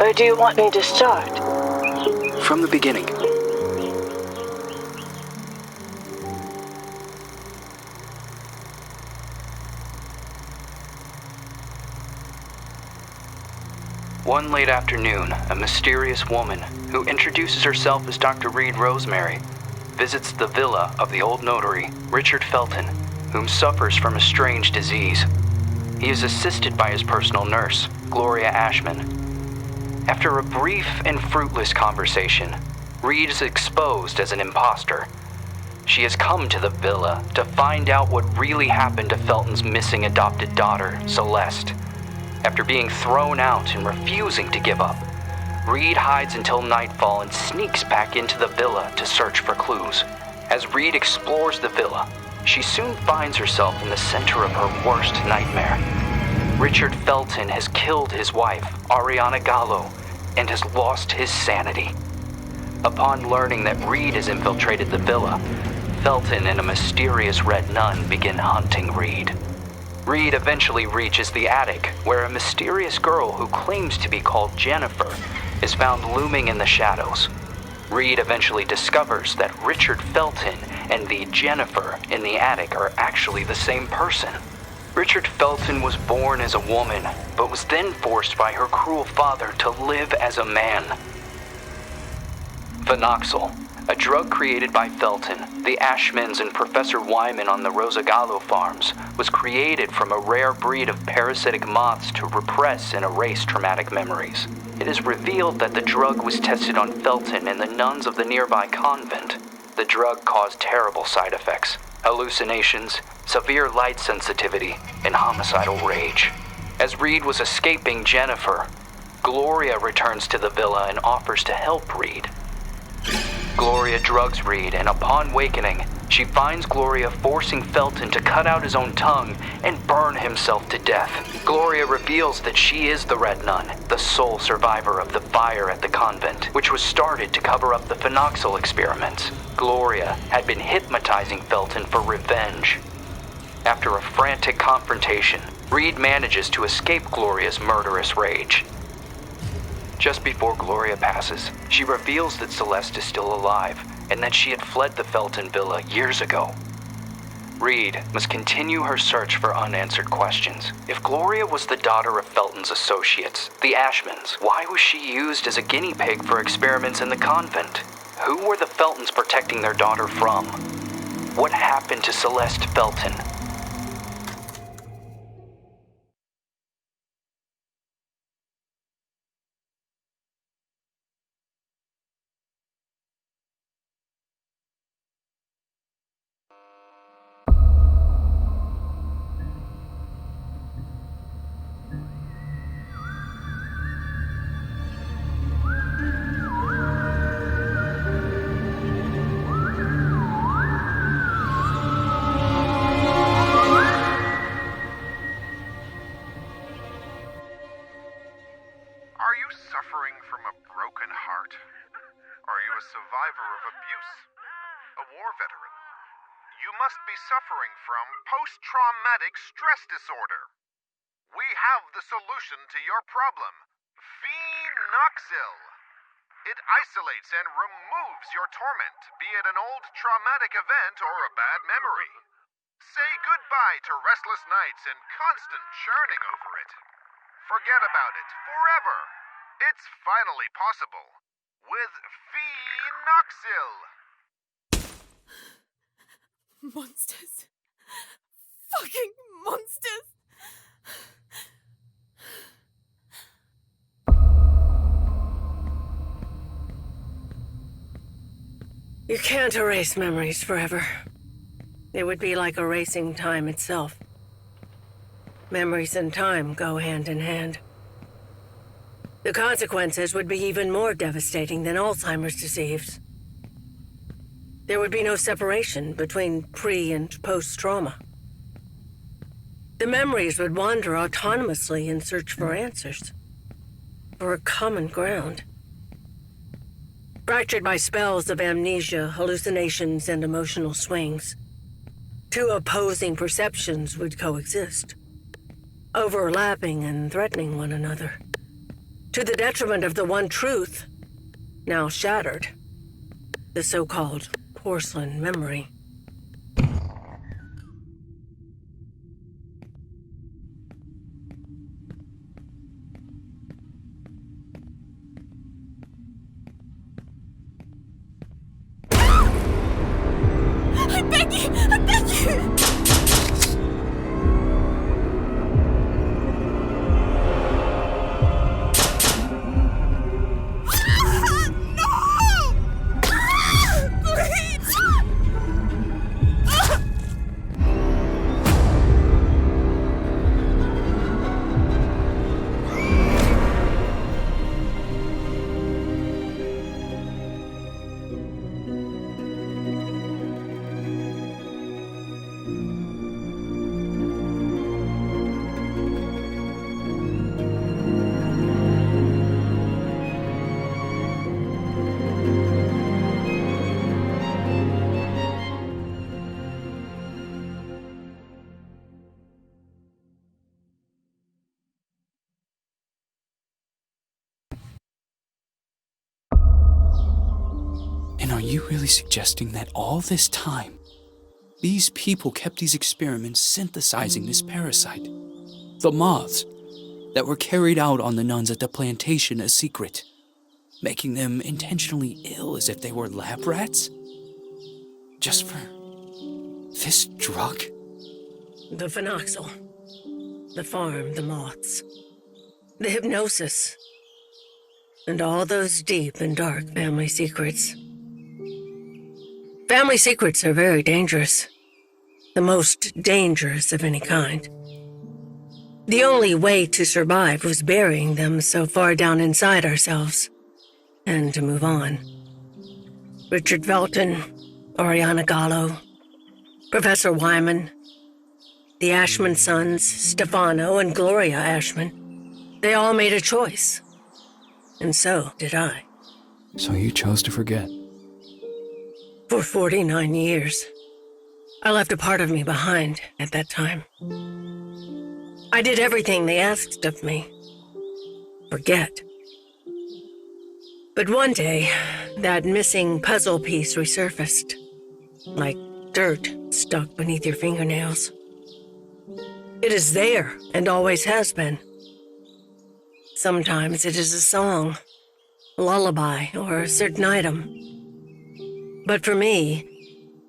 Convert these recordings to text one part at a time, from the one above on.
Where do you want me to start? From the beginning. One late afternoon, a mysterious woman, who introduces herself as Dr. Reed Rosemary, visits the villa of the old notary, Richard Felton, whom suffers from a strange disease. He is assisted by his personal nurse, Gloria Ashman. After a brief and fruitless conversation, Reed is exposed as an imposter. She has come to the villa to find out what really happened to Felton's missing adopted daughter, Celeste. After being thrown out and refusing to give up, Reed hides until nightfall and sneaks back into the villa to search for clues. As Reed explores the villa, she soon finds herself in the center of her worst nightmare. Richard Felton has killed his wife, Ariana Gallo, and has lost his sanity. Upon learning that Reed has infiltrated the villa, Felton and a mysterious red nun begin hunting Reed. Reed eventually reaches the attic, where a mysterious girl who claims to be called Jennifer is found looming in the shadows. Reed eventually discovers that Richard Felton and the Jennifer in the attic are actually the same person. Richard Felton was born as a woman, but was then forced by her cruel father to live as a man. Phenoxyl, a drug created by Felton, the Ashmans, and Professor Wyman on the Rosagallo farms, was created from a rare breed of parasitic moths to repress and erase traumatic memories. It is revealed that the drug was tested on Felton and the nuns of the nearby convent. The drug caused terrible side effects: hallucinations, severe light sensitivity, and homicidal rage. As Reed was escaping Jennifer, Gloria returns to the villa and offers to help Reed. Gloria drugs Reed, and upon wakening, she finds Gloria forcing Felton to cut out his own tongue and burn himself to death. Gloria reveals that she is the Red Nun, the sole survivor of the fire at the convent, which was started to cover up the phenoxyl experiments. Gloria had been hypnotizing Felton for revenge. After a frantic confrontation, Reed manages to escape Gloria's murderous rage. Just before Gloria passes, she reveals that Celeste is still alive and that she had fled the Felton villa years ago. Reed must continue her search for unanswered questions. If Gloria was the daughter of Felton's associates, the Ashmans, why was she used as a guinea pig for experiments in the convent? Who were the Feltons protecting their daughter from? What happened to Celeste Felton? Suffering from post-traumatic stress disorder. We have the solution to your problem, Phenoxyl. It isolates and removes your torment, be it an old traumatic event or a bad memory. Say goodbye to restless nights and constant churning over it. Forget about it forever. It's finally possible with Phenoxyl. Monsters. Fucking monsters. You can't erase memories forever. It would be like erasing time itself. Memories and time go hand in hand. The consequences would be even more devastating than Alzheimer's disease. There would be no separation between pre- and post-trauma. The memories would wander autonomously in search for answers, for a common ground. Fractured by spells of amnesia, hallucinations, and emotional swings, two opposing perceptions would coexist, overlapping and threatening one another. To the detriment of the one truth, now shattered. The so-called porcelain memory. I beg you! I beg you! And are you really suggesting that all this time, these people kept these experiments synthesizing this parasite? The moths that were carried out on the nuns at the plantation a secret, making them intentionally ill as if they were lab rats? Just for this drug? The phenoxyl. The farm, the moths. The hypnosis. And all those deep and dark family secrets. Family secrets are very dangerous. The most dangerous of any kind. The only way to survive was burying them so far down inside ourselves. And to move on. Richard Felton, Oriana Gallo, Professor Wyman, the Ashman sons, Stefano and Gloria Ashman. They all made a choice. And so did I. So you chose to forget? For 49 years. I left a part of me behind at that time. I did everything they asked of me. Forget. But one day, that missing puzzle piece resurfaced. Like dirt stuck beneath your fingernails. It is there, and always has been. Sometimes it is a song, a lullaby, or a certain item. But for me,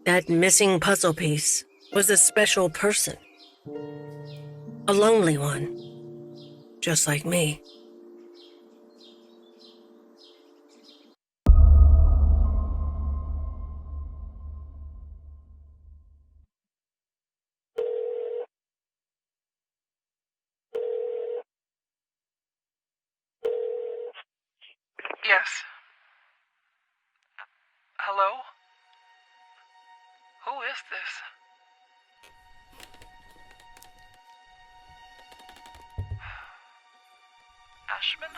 that missing puzzle piece was a special person. A lonely one, just like me. Yes. Hello? Who is this? Ashman?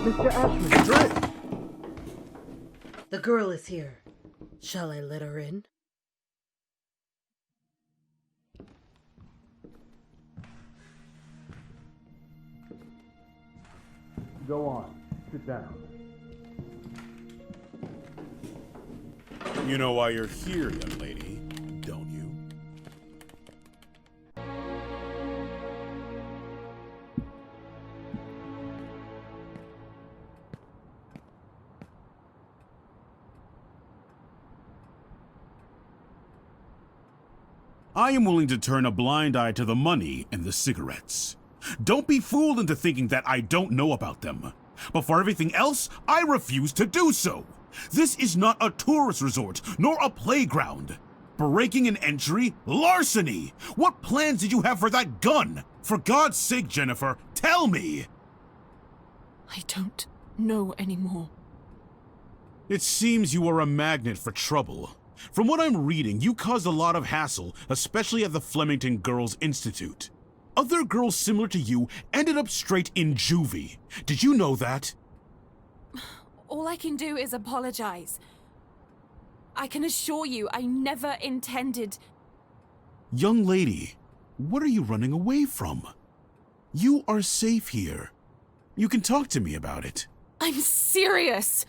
Mr. Ashman, good! The girl is here. Shall I let her in? Go on. Sit down. You know why you're here, young lady, don't you? I am willing to turn a blind eye to the money and the cigarettes. Don't be fooled into thinking that I don't know about them. But for everything else, I refuse to do so. This is not a tourist resort, nor a playground. Breaking an entry? Larceny! What plans did you have for that gun? For God's sake, Jennifer, tell me! I don't know anymore. It seems you are a magnet for trouble. From what I'm reading, you caused a lot of hassle, especially at the Flemington Girls Institute. Other girls similar to you ended up straight in juvie. Did you know that? All I can do is apologize. I can assure you I never intended... Young lady, what are you running away from? You are safe here. You can talk to me about it. I'm serious.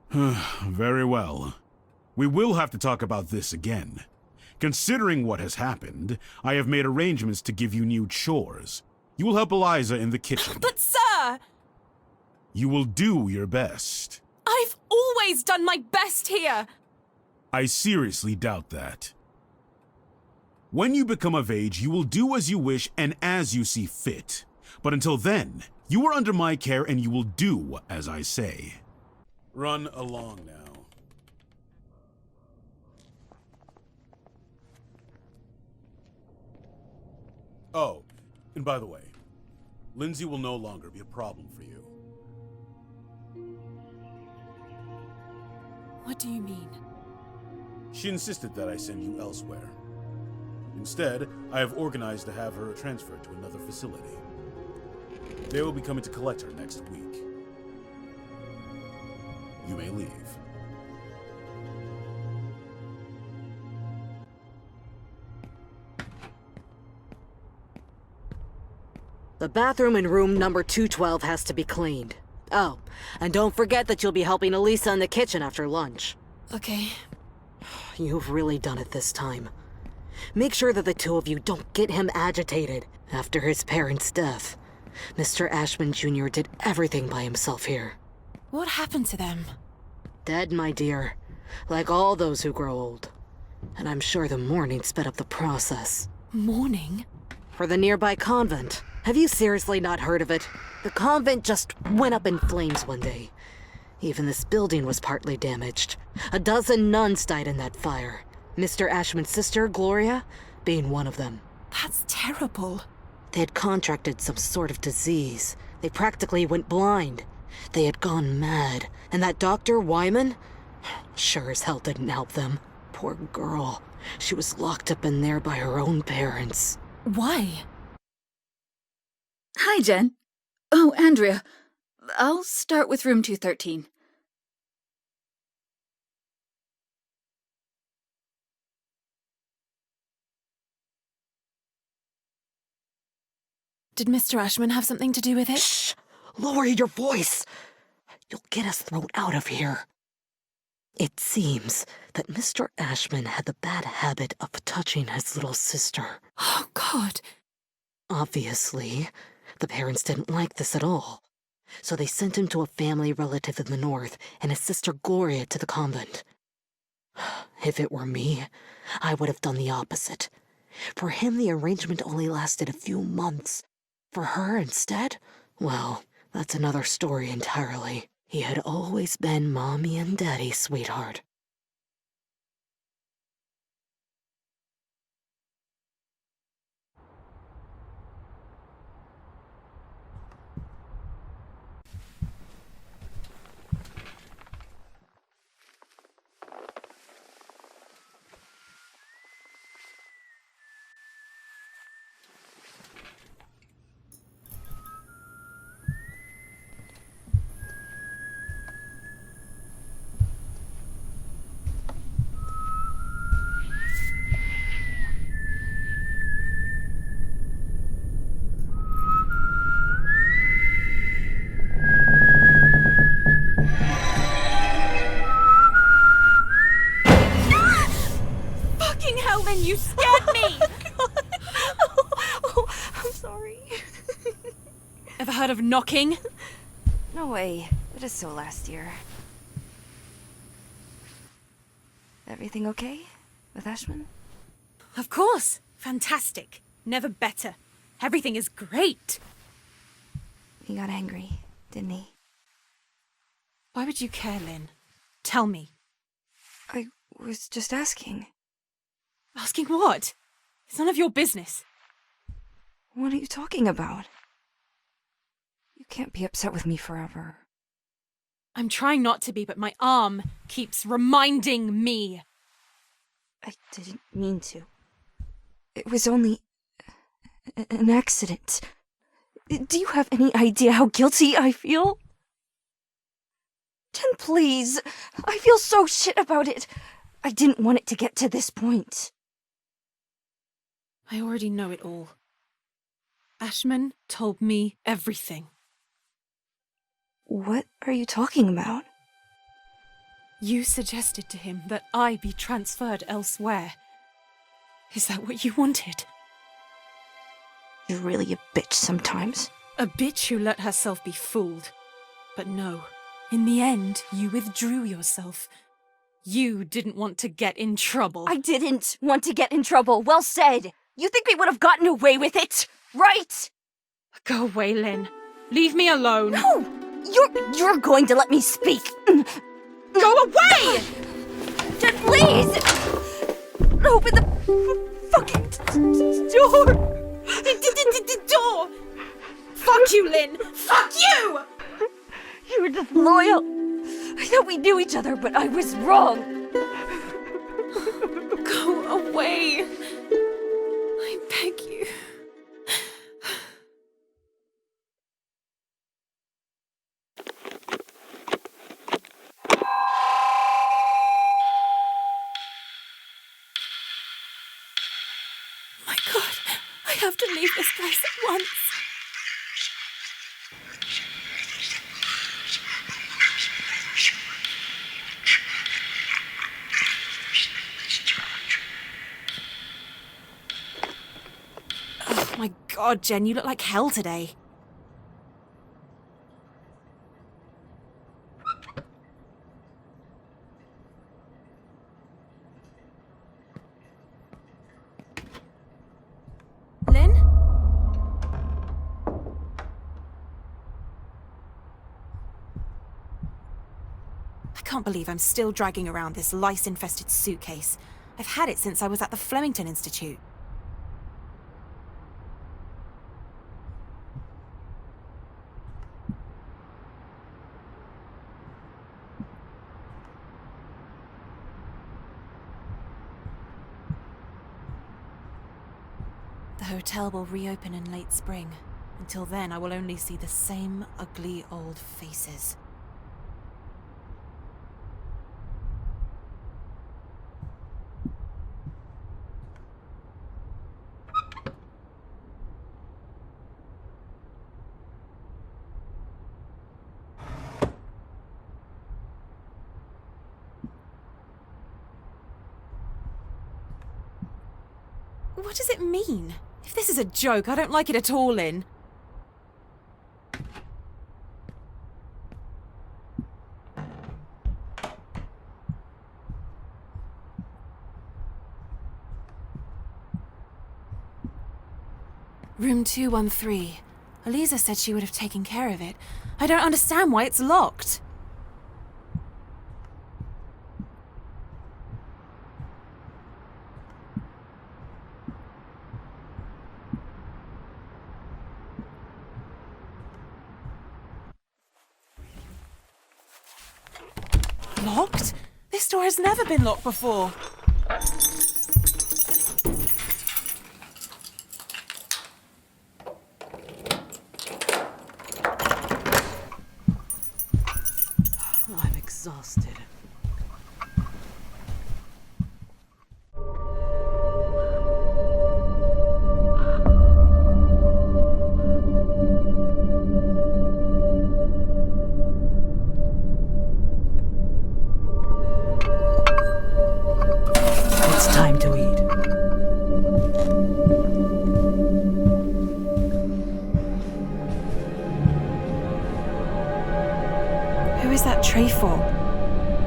Very well. We will have to talk about this again. Considering what has happened, I have made arrangements to give you new chores. You will help Eliza in the kitchen. But sir! You will do your best. I've always done my best here! I seriously doubt that. When you become of age, you will do as you wish and as you see fit. But until then, you are under my care and you will do as I say. Run along now. Oh, and by the way, Lindsay will no longer be a problem for you. What do you mean? She insisted that I send you elsewhere. Instead, I have organized to have her transferred to another facility. They will be coming to collect her next week. You may leave. The bathroom in room number 212 has to be cleaned. Oh, and don't forget that you'll be helping Elisa in the kitchen after lunch. Okay. You've really done it this time. Make sure that the two of you don't get him agitated after his parents' death. Mr. Ashman Jr. did everything by himself here. What happened to them? Dead, my dear. Like all those who grow old. And I'm sure the mourning sped up the process. Mourning? For the nearby convent. Have you seriously not heard of it? The convent just went up in flames one day. Even this building was partly damaged. 12 nuns died in that fire. Mr. Ashman's sister, Gloria, being one of them. That's terrible. They had contracted some sort of disease. They practically went blind. They had gone mad. And that Dr. Wyman? Sure as hell didn't help them. Poor girl. She was locked up in there by her own parents. Why? Hi, Jen. Oh, Andrea. I'll start with room 213. Did Mr. Ashman have something to do with it? Shh! Lower your voice! You'll get us thrown out of here. It seems that Mr. Ashman had the bad habit of touching his little sister. Oh, God. Obviously, the parents didn't like this at all. So they sent him to a family relative in the north and his sister Gloria to the convent. If it were me, I would have done the opposite. For him, the arrangement only lasted a few months. For her, instead, well, that's another story entirely. He had always been Mommy and Daddy's sweetheart. You scared me! I'm sorry. Ever heard of knocking? No way. It is so last year. Everything okay with Ashman? Of course. Fantastic. Never better. Everything is great. He got angry, didn't he? Why would you care, Lynn? Tell me. I was just asking. Asking what? It's none of your business. What are you talking about? You can't be upset with me forever. I'm trying not to be, but my arm keeps reminding me. I didn't mean to. It was only an accident. Do you have any idea how guilty I feel? Jen, please. I feel so shit about it. I didn't want it to get to this point. I already know it all. Ashman told me everything. What are you talking about? You suggested to him that I be transferred elsewhere. Is that what you wanted? You're really a bitch sometimes. A bitch who let herself be fooled. But no, in the end, you withdrew yourself. You didn't want to get in trouble. I didn't want to get in trouble. Well said. You think we would have gotten away with it, right? Go away, Lynn. Leave me alone. No! You're going to let me speak. Go away! Just please! Open the fucking door! Door! Fuck you, Lynn! Fuck you! You were just loyal. I thought we knew each other, but I was wrong. Go away. I beg you. My God, I have to leave this place at once. Oh my God, Jen, you look like hell today. Lynn? I can't believe I'm still dragging around this lice-infested suitcase. I've had it since I was at the Flemington Institute. The hotel will reopen in late spring. Until then, I will only see the same ugly old faces. What does it mean? If this is a joke, I don't like it at all, Lynn. Room 213. Eliza said she would have taken care of it. I don't understand why it's locked. Locked? This door has never been locked before. I'm exhausted. It's time to eat. Who is that tray for?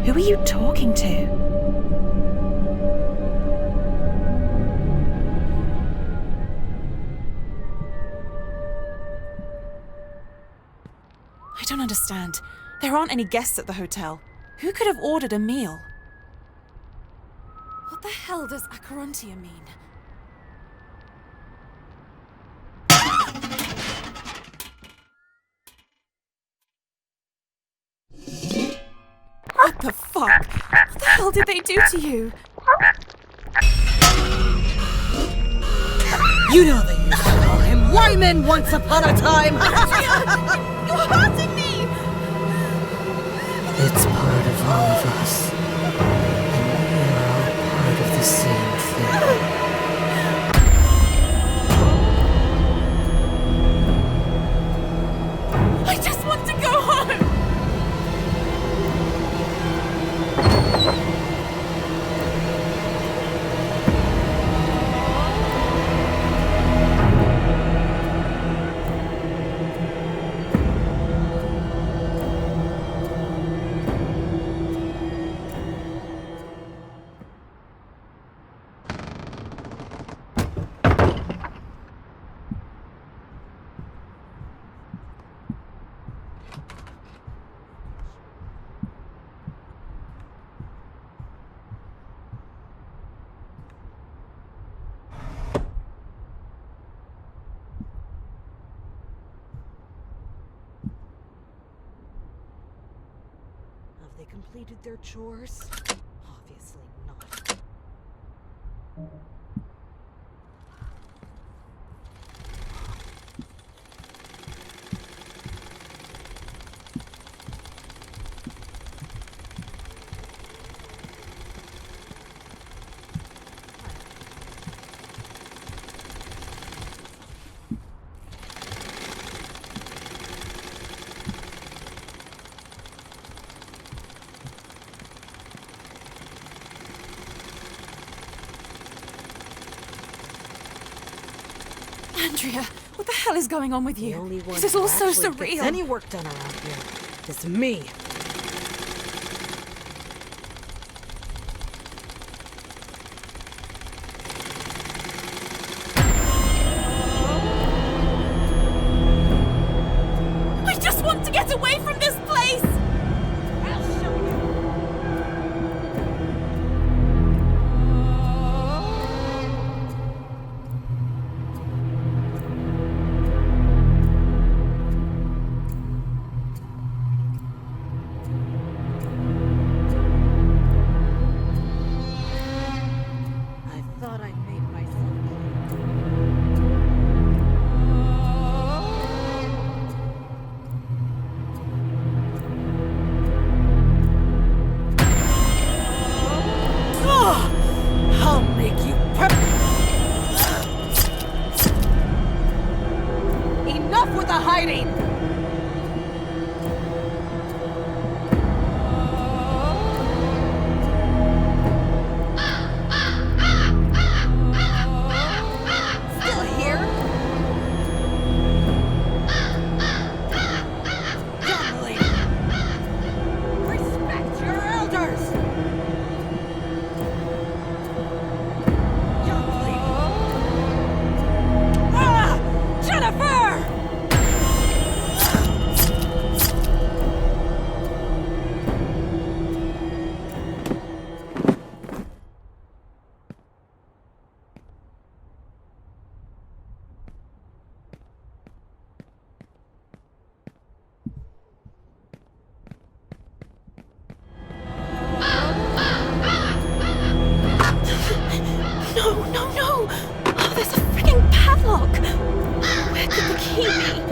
Who are you talking to? I don't understand. There aren't any guests at the hotel. Who could have ordered a meal? What the hell does Acherontia mean? What the fuck? What the hell did they do to you? You know they used to call him Wyman once upon a time! You're hurting me! It's part of all of us. And we're all part of the same thing. completed their chores? Obviously not. Andrea, what the hell is going on with you? The only one This is who all so actually gets surreal. any work done around here is me. I just want to get away from this place! I'll show you. I thought I made myself I'll make you Enough with the hiding! Still here? Young lady! Respect your elders! Young lady! Ah! Jennifer! No, no, no! Oh, there's a freaking padlock! Where could the key be?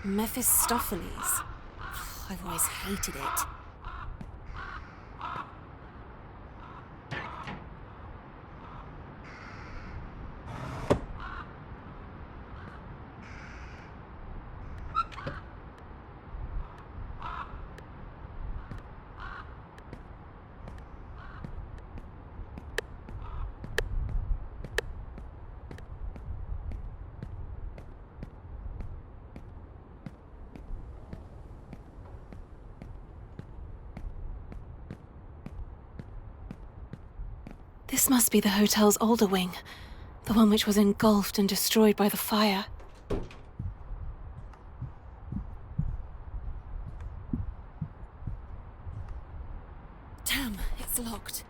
Mephistopheles. I've always hated it. This must be the hotel's older wing, the one which was engulfed and destroyed by the fire. Damn, it's locked.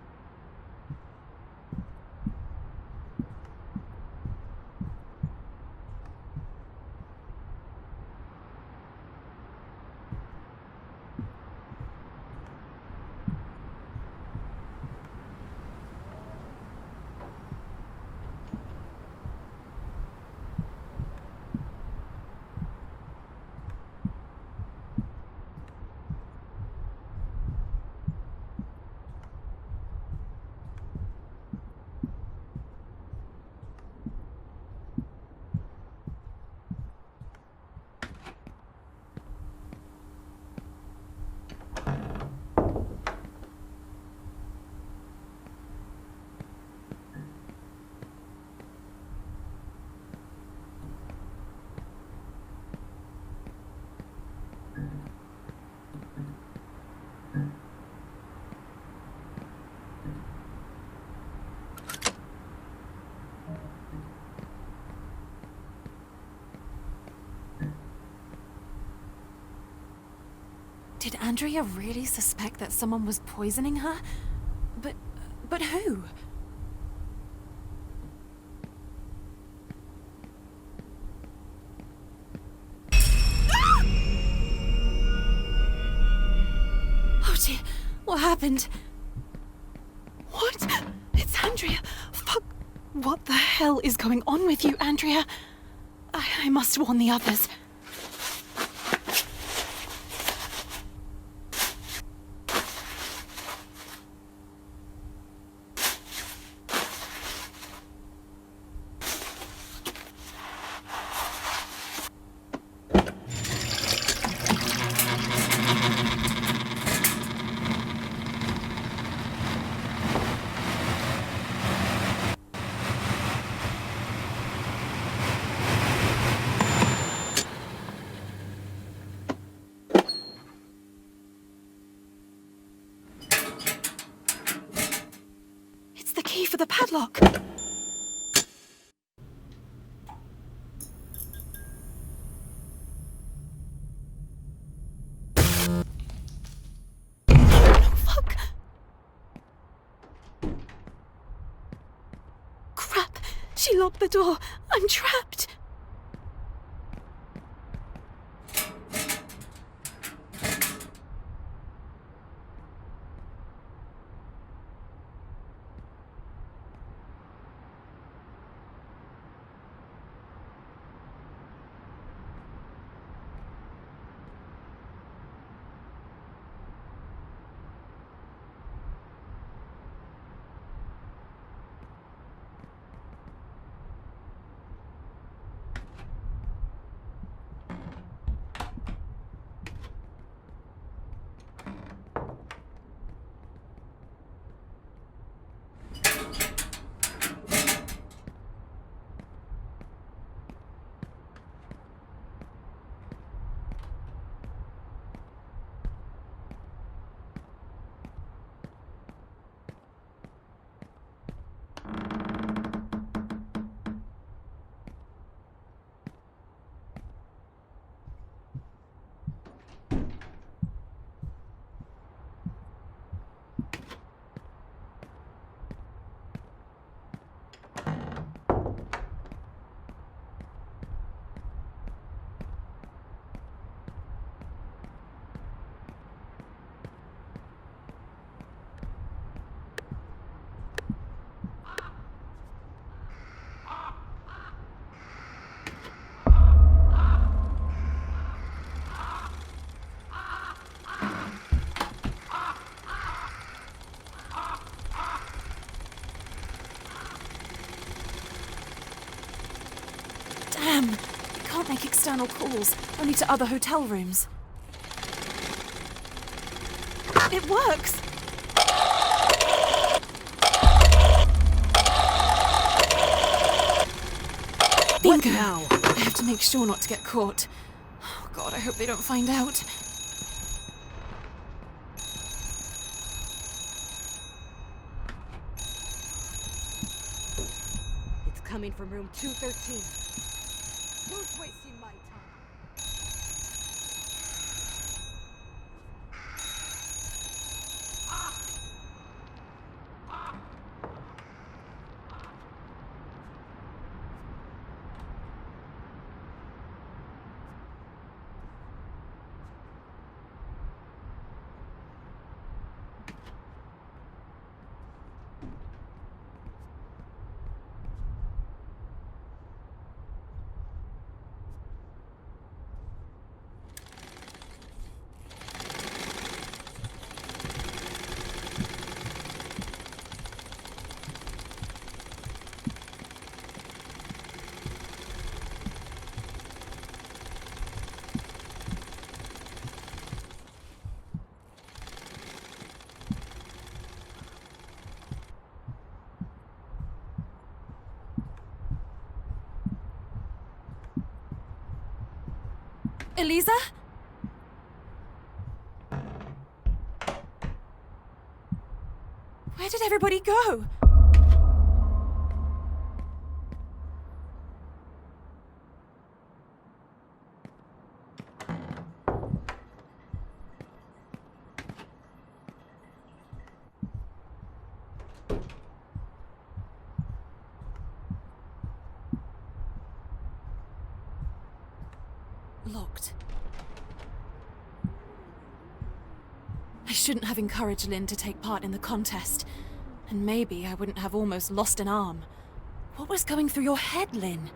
Andrea really suspect that someone was poisoning her? But who? Oh dear, what happened? What? It's Andrea. Fuck. What the hell is going on with you, Andrea? I must warn the others. For the padlock. No, fuck. Crap. She locked the door. I'm trapped. Damn! You can't make external calls, only to other hotel rooms. It works! Bingo! What now? I have to make sure not to get caught. Oh god, I hope they don't find out. It's coming from room 213. Who's wasting my time? Eliza? Where did everybody go? locked. I shouldn't have encouraged Lynn to take part in the contest. And maybe I wouldn't have almost lost an arm. What was going through your head, Lynn?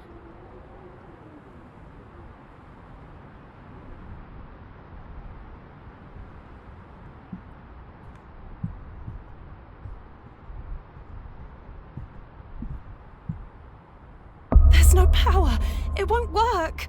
There's no power. It won't work.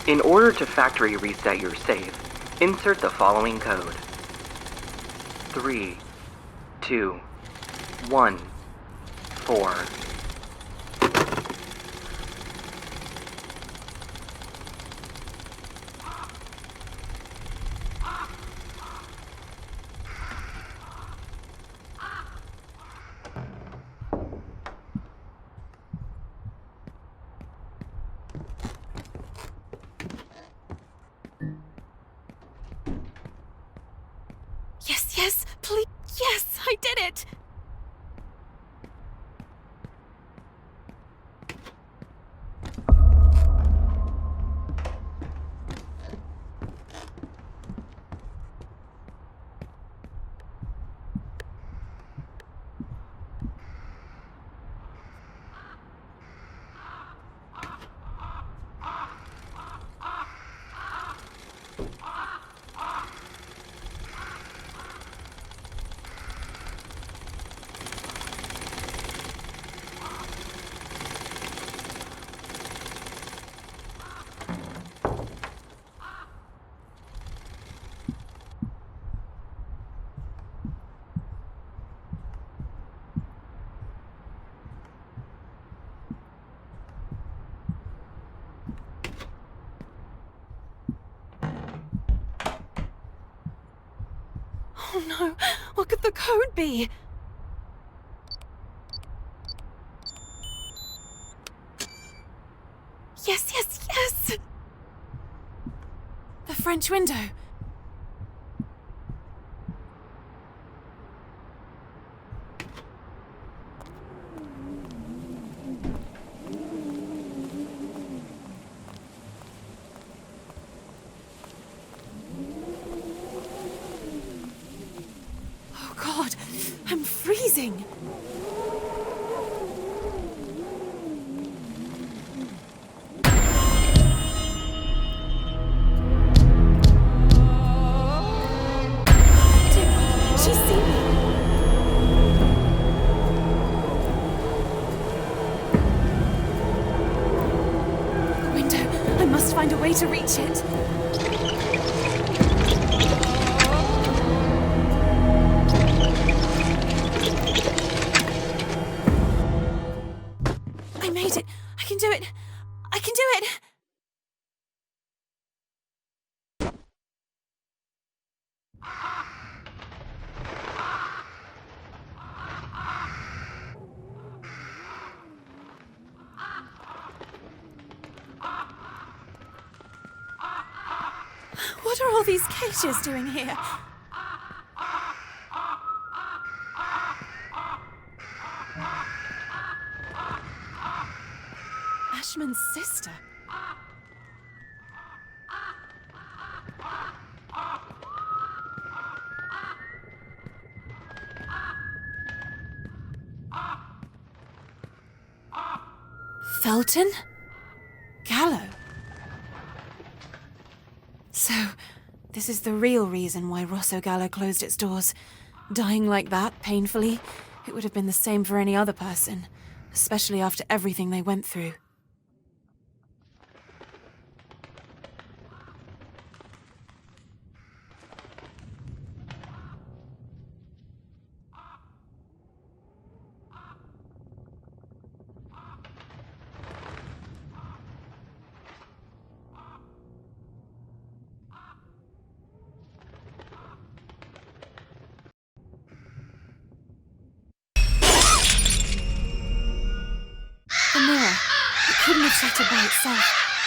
In order to factory reset your save, insert the following code. 3, 2, 1, 4. Yes, please. Yes, I did it. Oh no, what could the code be? Yes! The French window. Oh God, I'm freezing. She's seen me. The window. I must find a way to reach it. I made it. I can do it. I can do it. What are all these cages doing here? Ashman's sister. Felton? Gallo? So, this is the real reason why Rosso Gallo closed its doors. Dying like that, painfully, it would have been the same for any other person. especially after everything they went through. The mirror. It couldn't have shattered by itself.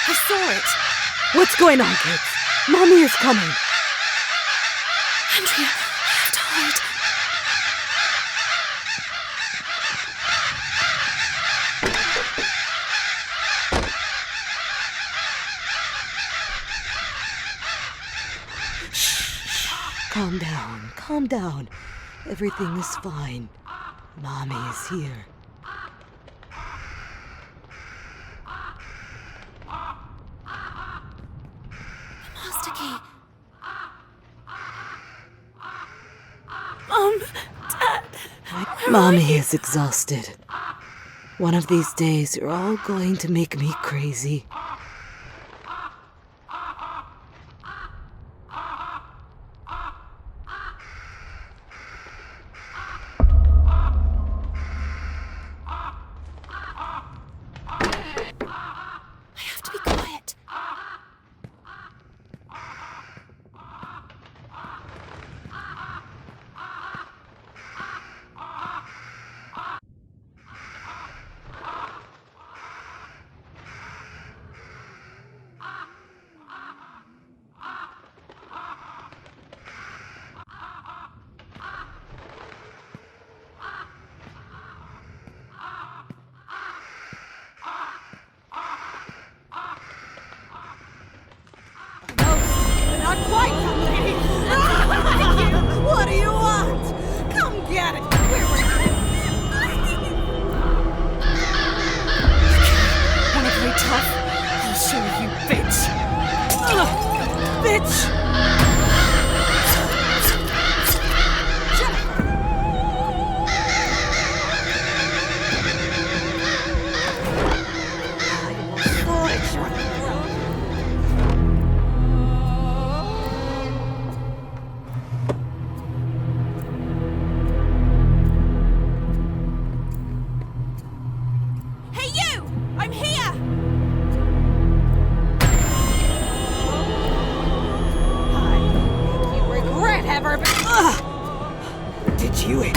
I saw it. What's going on, kids? Mommy is coming. Andrea, I have to hide. Calm down, calm down. Everything is fine. Mommy is here. Master key. Mom, Dad. Mommy is exhausted. One of these days, you're all going to make me crazy. I have to be quiet. Not quite, young lady. What do you want? Come get it. Where were you? Wanna play tough? I'll show you, bitch. Bitch! Hey, you! I'm here! You regret ever Did you...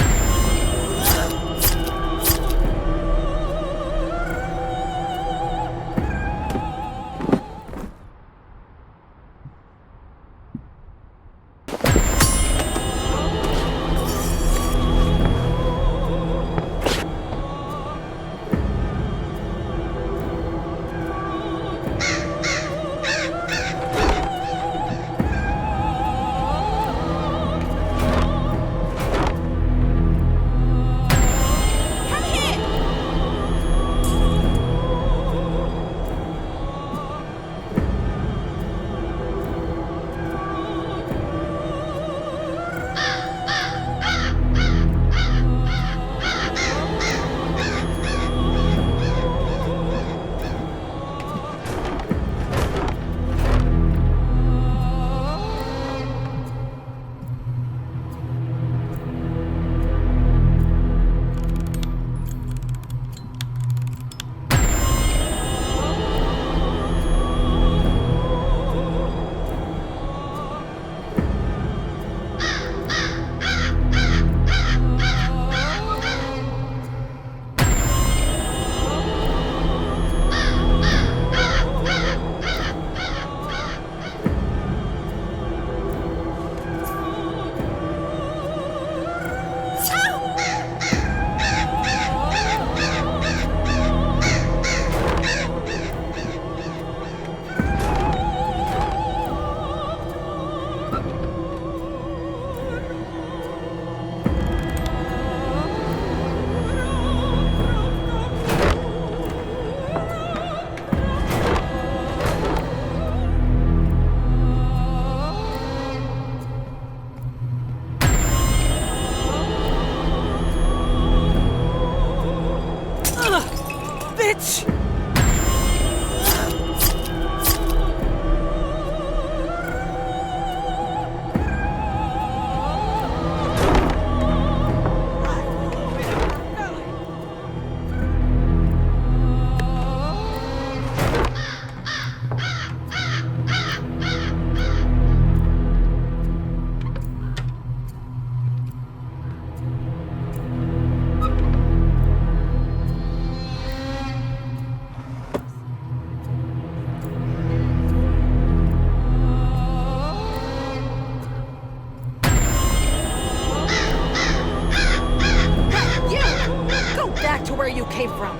you came from.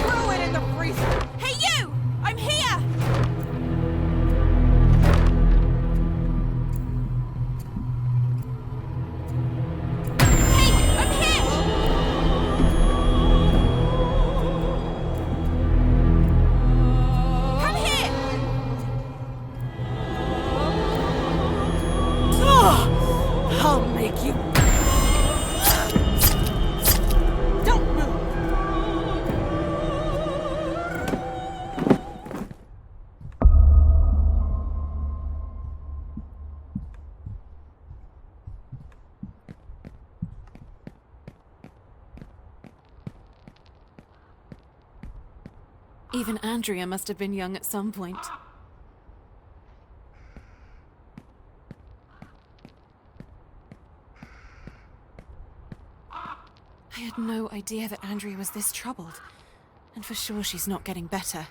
Throw it in the freezer! Hey, you! I'm here! Hey, I'm here! Come here! I'll make you. Don't move! Even Andrea must have been young at some point. I had no idea that Andrea was this troubled. And for sure she's not getting better.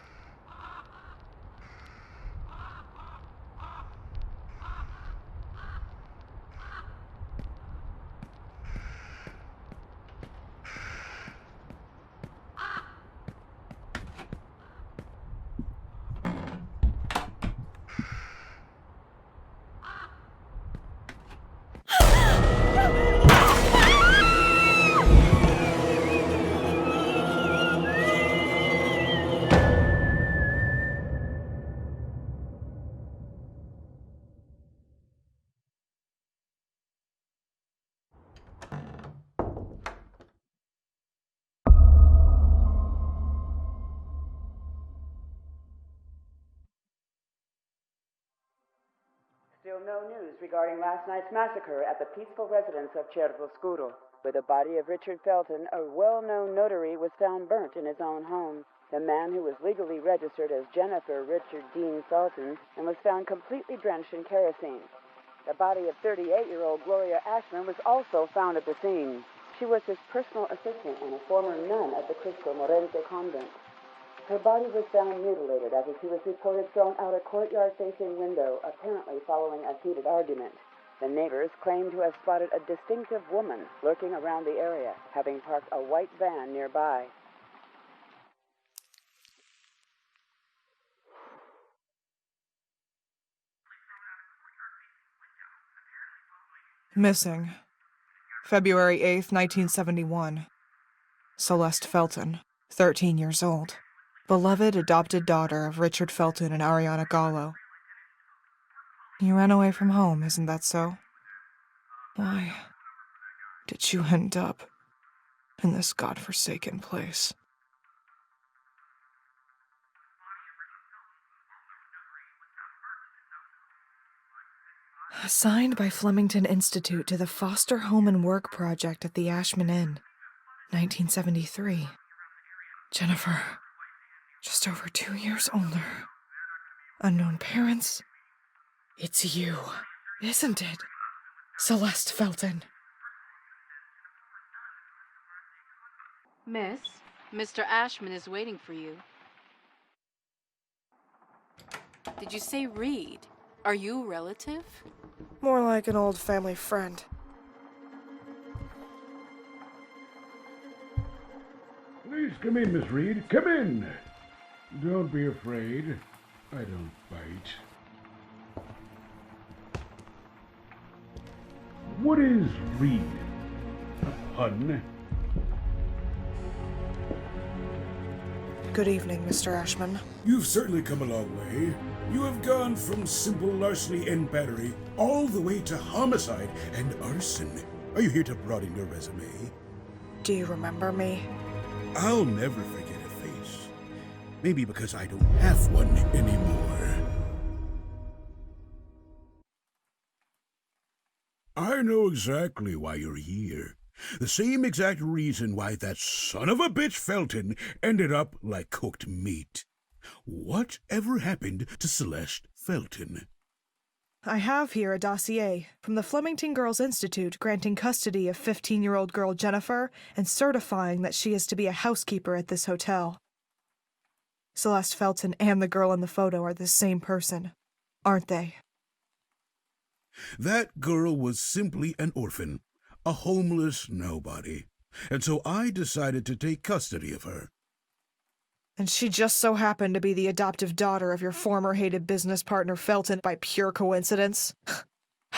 Still no news regarding last night's massacre at the peaceful residence of Cervoscuro, where the body of Richard Felton, a well-known notary, was found burnt in his own home. The man who was legally registered as Jennifer Richard Dean Felton and was found completely drenched in kerosene. The body of 38-year-old Gloria Ashman was also found at the scene. She was his personal assistant and a former nun at the Cristo Morente convent. Her body was found mutilated after she was reported thrown out a courtyard-facing window, apparently following a heated argument. The neighbors claim to have spotted a distinctive woman lurking around the area, having parked a white van nearby. Missing. February 8th, 1971. Celeste Felton, 13 years old. Beloved adopted daughter of Richard Felton and Ariana Gallo. You ran away from home, isn't that so? Why did you end up in this godforsaken place? Assigned by Flemington Institute to the Foster Home and Work Project at the Ashman Inn, 1973. Jennifer, just over 2 years older. Unknown parents. It's you, isn't it, Celeste Felton? Miss, Mr. Ashman is waiting for you. Did you say Reed? Are you a relative? More like an old family friend. Please come in, Miss Reed. Come in. Don't be afraid. I don't bite. What is Reed? A pun? Good evening, Mr. Ashman. You've certainly come a long way. You have gone from simple larceny and battery all the way to homicide and arson. Are you here to broaden your resume? Do you remember me? I'll never forget a face. Maybe because I don't have one anymore. I know exactly why you're here. The same exact reason why that son of a bitch Felton ended up like cooked meat. What ever happened to Celeste Felton? I have here a dossier from the Flemington Girls Institute granting custody of 15-year-old girl Jennifer and certifying that she is to be a housekeeper at this hotel. Celeste Felton and the girl in the photo are the same person. aren't they? That girl was simply an orphan, a homeless nobody, and so I decided to take custody of her. And she just so happened to be the adoptive daughter of your former hated business partner Felton by pure coincidence?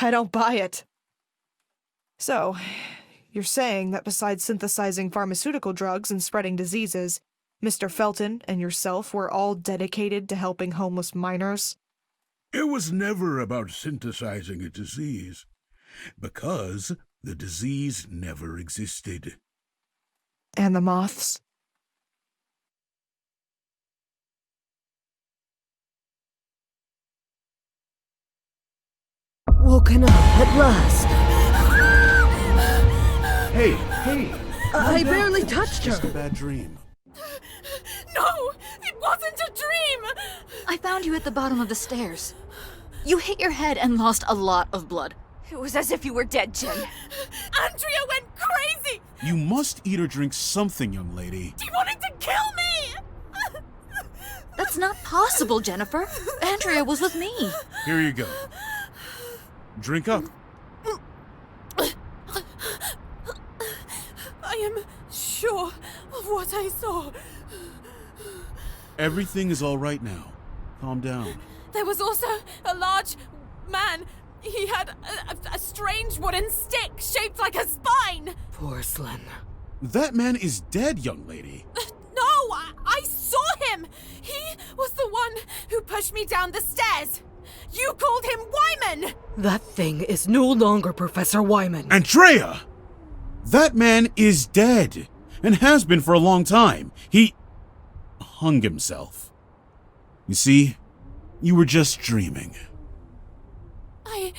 I don't buy it. So, you're saying that besides synthesizing pharmaceutical drugs and spreading diseases, Mr. Felton and yourself were all dedicated to helping homeless minors? It was never about synthesizing a disease, because the disease never existed. And the moths? Woken up at last. Hey! I barely touched Just a her. bad dream. No! It wasn't a dream! I found you at the bottom of the stairs. You hit your head and lost a lot of blood. It was as if you were dead, Jen. Andrea went crazy! You must eat or drink something, young lady. She wanted to kill me! That's not possible, Jennifer. Andrea was with me. Here you go. Drink up. I am sure of what I saw. Everything is all right now. Calm down. There was also a large man. He had a strange wooden stick shaped like a spine. Porcelain. That man is dead, young lady. No, I saw him. He was the one who pushed me down the stairs. You called him Wyman. That thing is no longer Professor Wyman. Andrea! That man is dead, and has been for a long time. He hung himself. You see, you were just dreaming. I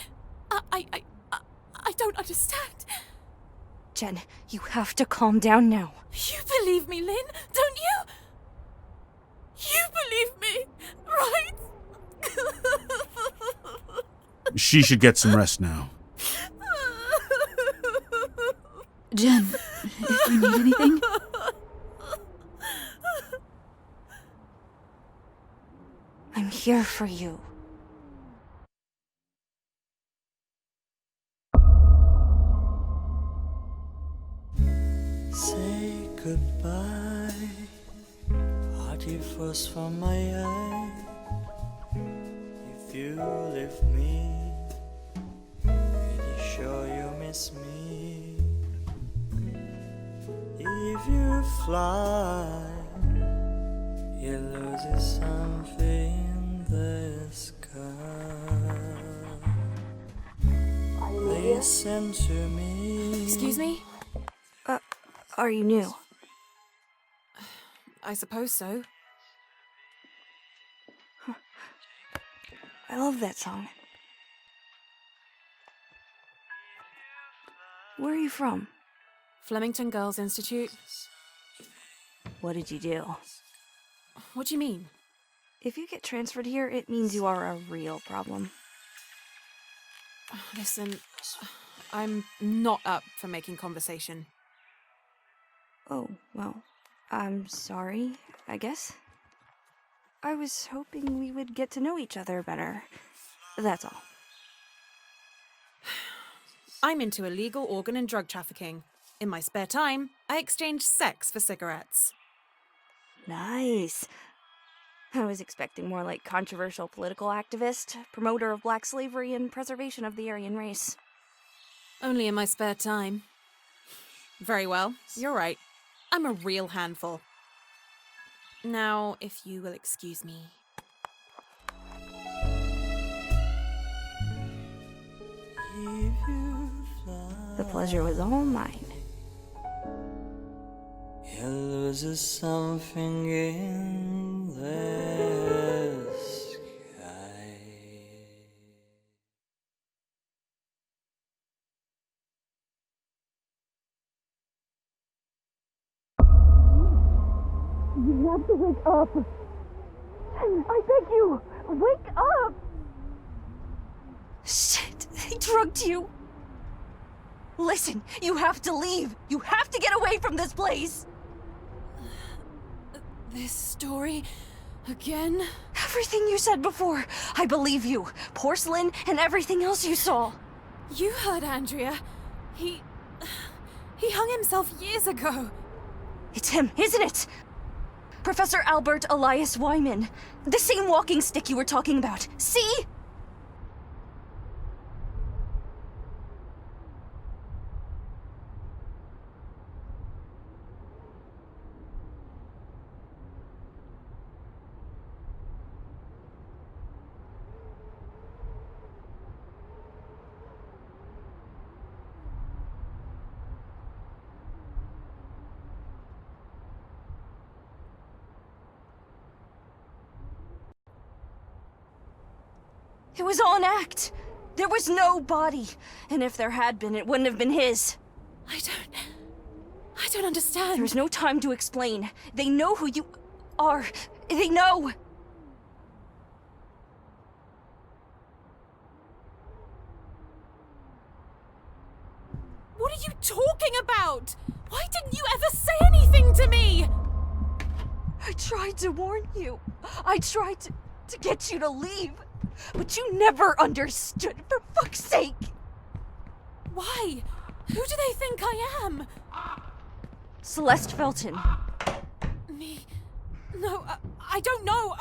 don't understand. Jen, you have to calm down now. You believe me, Lynn, don't you? You believe me, right? She should get some rest now. Jen, if you need anything... I'm here for you. Say goodbye. Party first from my eye. If you leave me, pretty sure you miss me. If you fly, you lose something in the sky. Listen to me. Excuse me? Are you new? I suppose so. I love that song. Where are you from? Flemington Girls Institute. What did you do? What do you mean? If you get transferred here, it means you are a real problem. Listen, I'm not up for making conversation. Oh, well, I'm sorry, I guess. I was hoping we would get to know each other better. That's all. I'm into illegal organ and drug trafficking. In my spare time, I exchange sex for cigarettes. Nice. I was expecting more like controversial political activist, promoter of black slavery and preservation of the Aryan race. Only in my spare time. Very well, you're right. I'm a real handful. Now, if you will excuse me. The pleasure was all mine. You lose something in the sky. You have to wake up. I beg you, wake up. Shit, they drugged you. Listen, you have to leave. You have to get away from this place. This story again? everything you said before. I believe you. Porcelain and everything else you saw. You heard Andrea. He hung himself years ago. It's him, isn't it? Professor Albert Elias Wyman. The same walking stick you were talking about. See? It was all an act. There was no body. And if there had been, it wouldn't have been his. I don't understand. There's no time to explain. They know who you are. They know. What are you talking about? Why didn't you ever say anything to me? I tried to warn you. I tried to get you to leave. But you never understood, for fuck's sake! Why? Who do they think I am? Celeste Felton. Me? No, I don't know.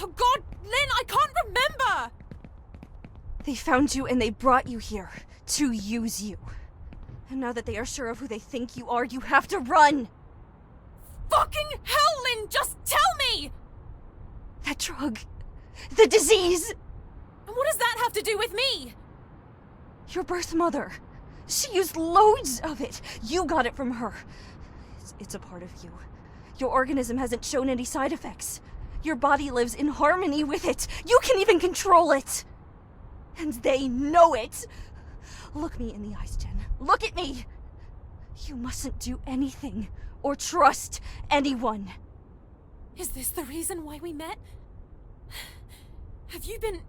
Oh God, Lynn, I can't remember! They found you and they brought you here to use you. And now that they are sure of who they think you are, you have to run! Fucking hell, Lynn, just tell me! That drug... the disease! And what does that have to do with me? Your birth mother. She used loads of it. You got it from her. It's a part of you. Your organism hasn't shown any side effects. Your body lives in harmony with it. You can even control it. And they know it. Look me in the eyes, Jen. Look at me. You mustn't do anything or trust anyone. Is this the reason why we met? Have you been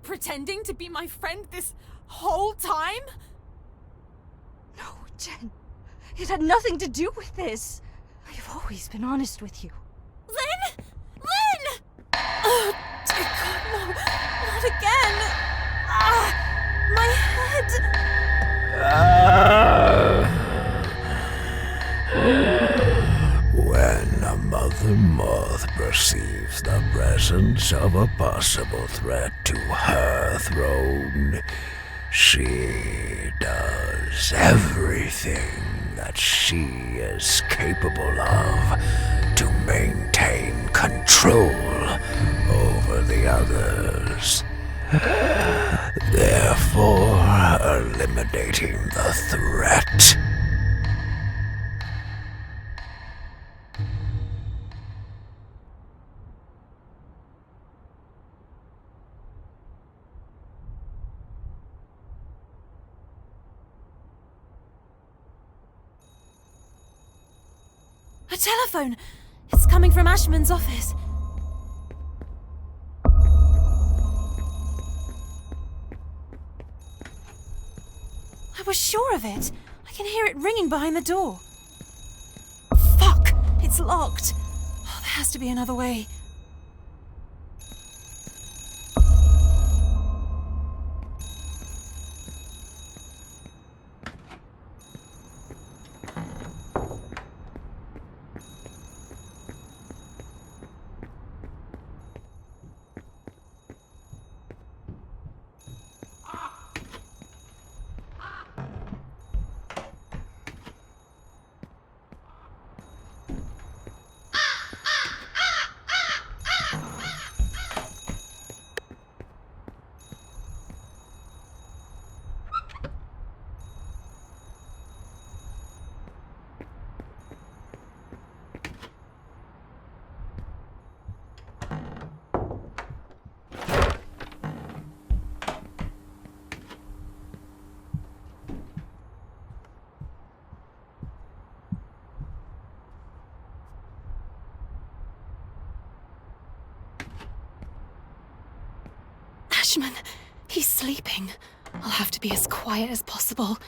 pretending to be my friend this whole time? No, Jen. It had nothing to do with this. I've always been honest with you. Lynn! Lynn! Oh, dear God, no. Not again. My head. When a mother moth perceives the presence of a possible threat to her throne, she does everything that she is capable of to maintain control over the others, therefore eliminating the threat. A telephone! It's coming from Ashman's office. I was sure of it. I can hear it ringing behind the door. Fuck! It's locked. Oh, there has to be another way. Ashman, he's sleeping. I'll have to be as quiet as possible.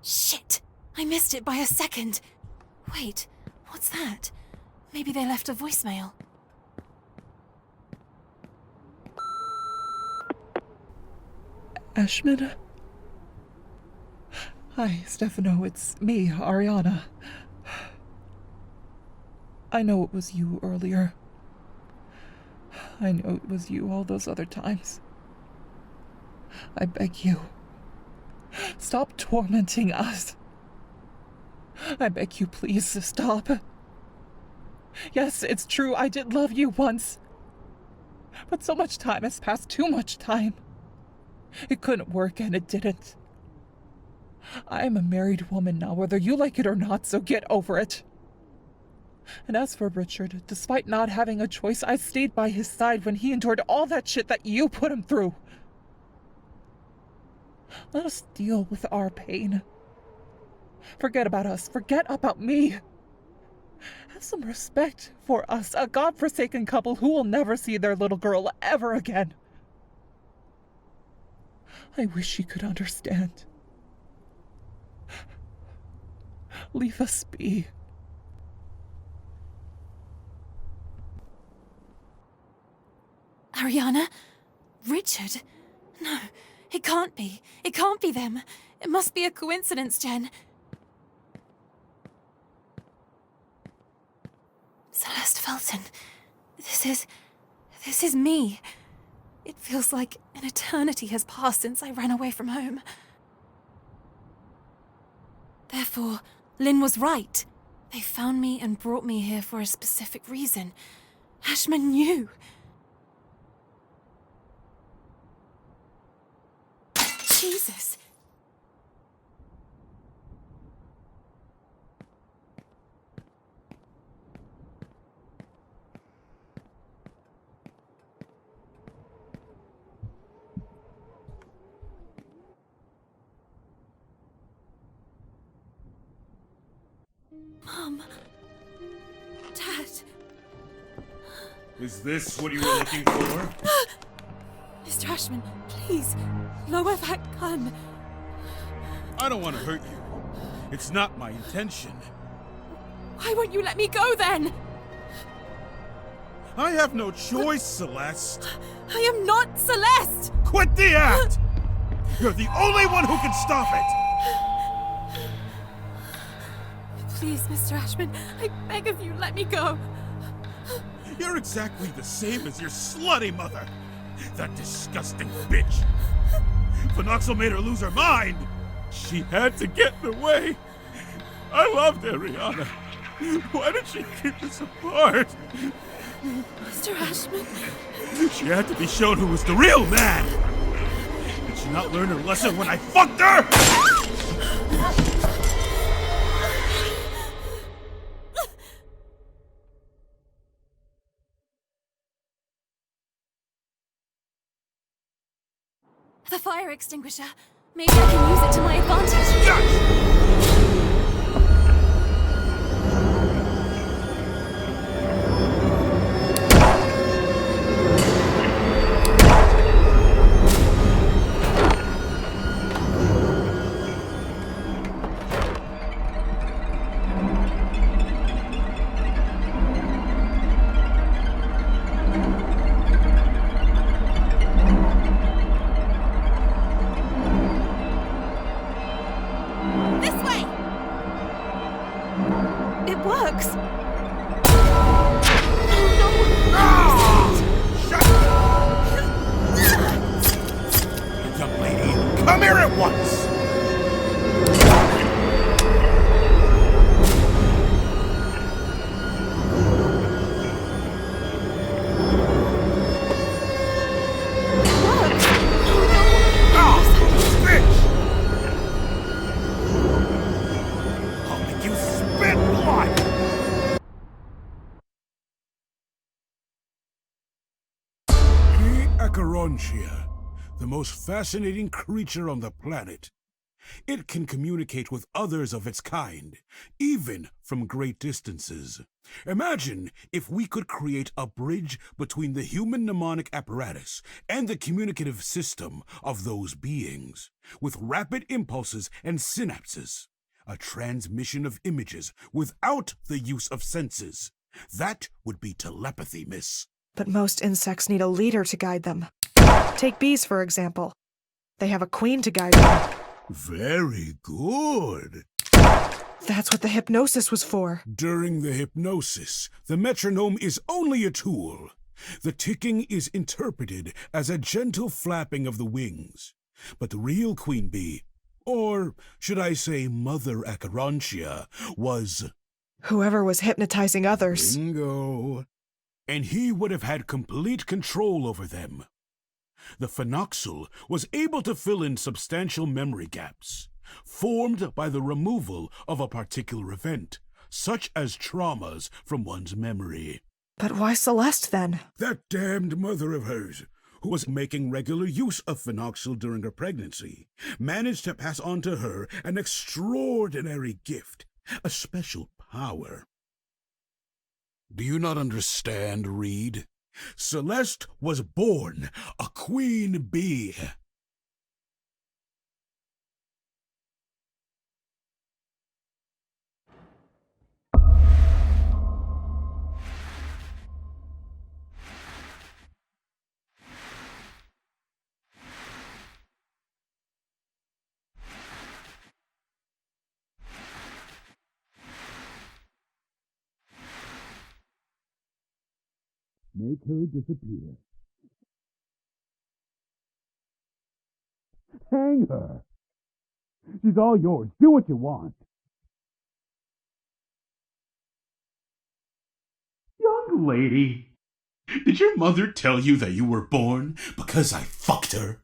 Shit! I missed it by a second. Wait, what's that? Maybe they left a voicemail. Ashman? Hi, Stefano. It's me, Ariana. I know it was you earlier. I know it was you all those other times. I beg you. Stop tormenting us. I beg you, please, stop. Yes, it's true, I did love you once. But so much time has passed, too much time. It couldn't work, and it didn't. I am a married woman now, whether you like it or not, so get over it. And as for Richard, despite not having a choice, I stayed by his side when he endured all that shit that you put him through. Let us deal with our pain. Forget about us. Forget about me. Have some respect for us, a godforsaken couple who will never see their little girl ever again. I wish you could understand. Leave us be. Ariana? Richard? No, it can't be. It can't be them. It must be a coincidence, Jen. Celeste Felton. This is me. It feels like an eternity has passed since I ran away from home. Therefore, Lynn was right. They found me and brought me here for a specific reason. Ashman knew. Jesus. Mom. Dad. Is this what you were looking for? Mr. Ashman, please, lower that gun. I don't want to hurt you. It's not my intention. Why won't you let me go then? I have no choice, Celeste. I am not Celeste! Quit the act! You're the only one who can stop it! Please, Mr. Ashman, I beg of you, let me go. You're exactly the same as your slutty mother. That disgusting bitch. Phenoxyl made her lose her mind. She had to get in the way. I loved Ariana. Why did she keep us apart? Mr. Ashman. She had to be shown who was the real man. Did she not learn her lesson when I fucked her? The fire extinguisher. Maybe I can use it to my advantage. Acherontia, the most fascinating creature on the planet. It can communicate with others of its kind, even from great distances. Imagine if we could create a bridge between the human mnemonic apparatus and the communicative system of those beings, with rapid impulses and synapses. A transmission of images without the use of senses. That would be telepathy, miss. But most insects need a leader to guide them. Take bees, for example. They have a queen to guide them. Very good. That's what the hypnosis was for. During the hypnosis, the metronome is only a tool. The ticking is interpreted as a gentle flapping of the wings. But the real queen bee, or should I say Mother Acherontia, was... whoever was hypnotizing others. Bingo. And he would have had complete control over them. The phenoxyl was able to fill in substantial memory gaps, formed by the removal of a particular event, such as traumas from one's memory. But why Celeste, then? That damned mother of hers, who was making regular use of phenoxyl during her pregnancy, managed to pass on to her an extraordinary gift, a special power. Do you not understand, Reed? Celeste was born a queen bee. Make her disappear. Hang her. She's all yours. Do what you want. Young lady, did your mother tell you that you were born because I fucked her?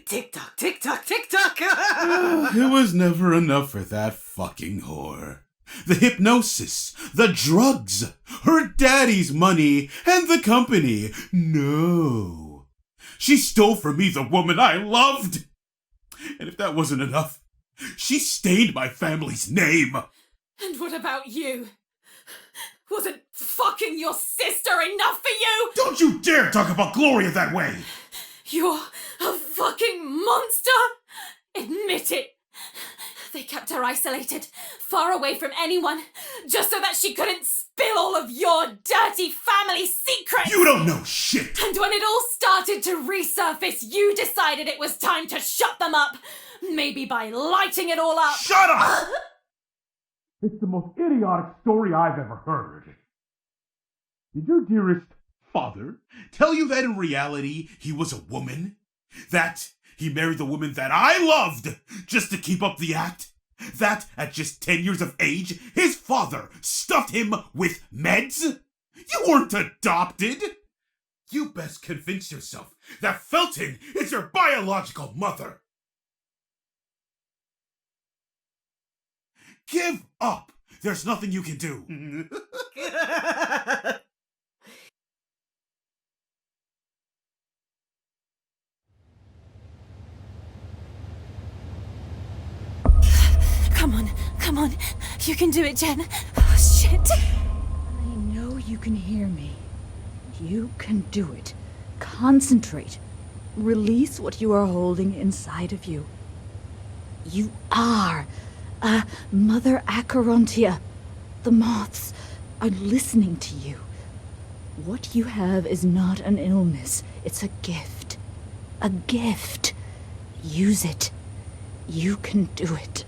Tick-tock, tick-tock, tick-tock! It was never enough for that fucking whore. The hypnosis, the drugs, her daddy's money, and the company. No. She stole from me the woman I loved. And if that wasn't enough, she stained my family's name. And what about you? Wasn't fucking your sister enough for you? Don't you dare talk about Gloria that way! You're a fucking monster! Admit it! They kept her isolated, far away from anyone, just so that she couldn't spill all of your dirty family secrets! You don't know shit! And when it all started to resurface, you decided it was time to shut them up! Maybe by lighting it all up! Shut up! It's the most idiotic story I've ever heard. Did your dearest father tell you that in reality he was a woman? That he married the woman that I loved just to keep up the act? That at just 10 years of age, his father stuffed him with meds? You weren't adopted! You best convince yourself that Felton is your biological mother. Give up! There's nothing you can do. Come on. You can do it, Jen. Oh, shit. I know you can hear me. You can do it. Concentrate. Release what you are holding inside of you. You are a Mother Acherontia. The moths are listening to you. What you have is not an illness. It's a gift. A gift. Use it. You can do it.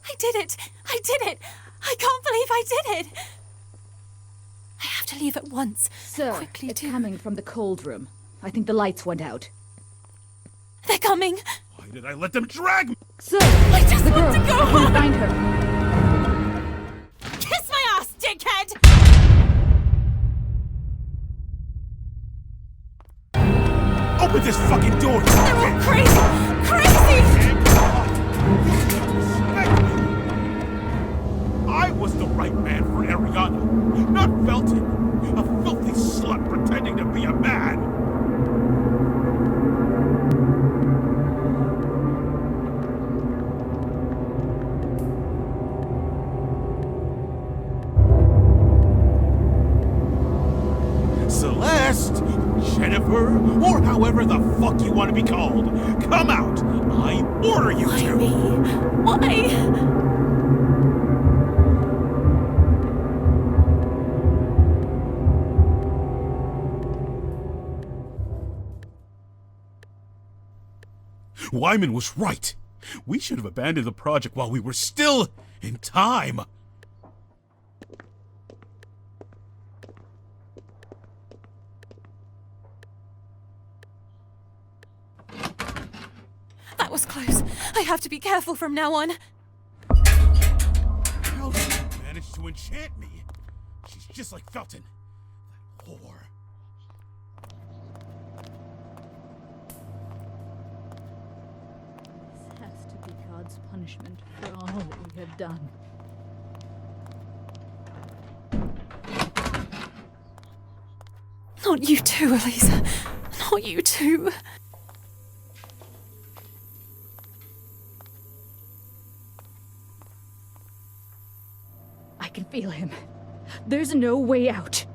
I did it! I can't believe I did it! I have to leave at once. Sir, quickly it's coming from the cold room. I think the lights went out. They're coming. Why did I let them drag me? Sir, I just the want girl. to go I home. can't find her. Kiss my ass, dickhead! Open this fucking door! They're all crazy! Crazy! I was the right man for Ariana, not Felton, a filthy slut pretending to be a man. Celeste, Jennifer, or however the fuck you want to be called, come out. I order you Why to. me? Why? Wyman was right. We should have abandoned the project while we were still in time. That was close. I have to be careful from now on. How did you manage to enchant me? She's just like Felton. That whore. This has to be God's punishment for all that we have done. Not you too, Elisa. Not you too. I can feel him. There's no way out.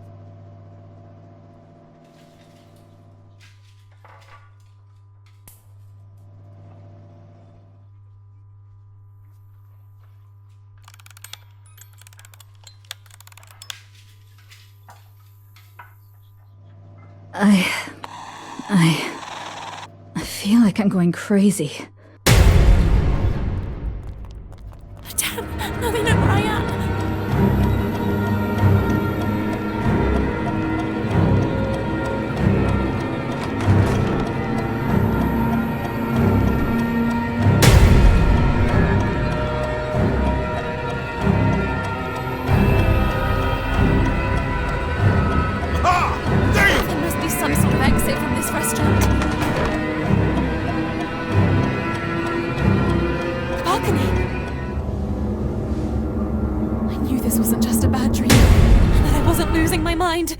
I feel like I'm going crazy. Damn, now they know where I am. There must be some sort of exit from this restaurant. The balcony. I knew this wasn't just a bad dream, and that I wasn't losing my mind.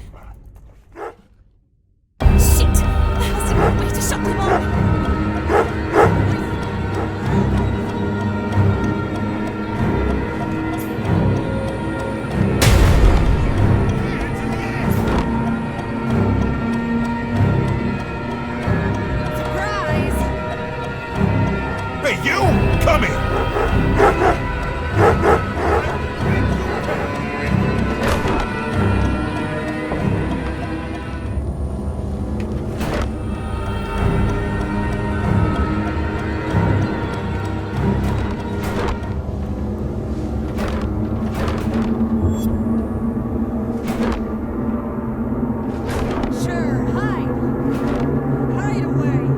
Shit! There has to be a way to shut them up. Hey, you! Come here! Sure, hide. Hide away.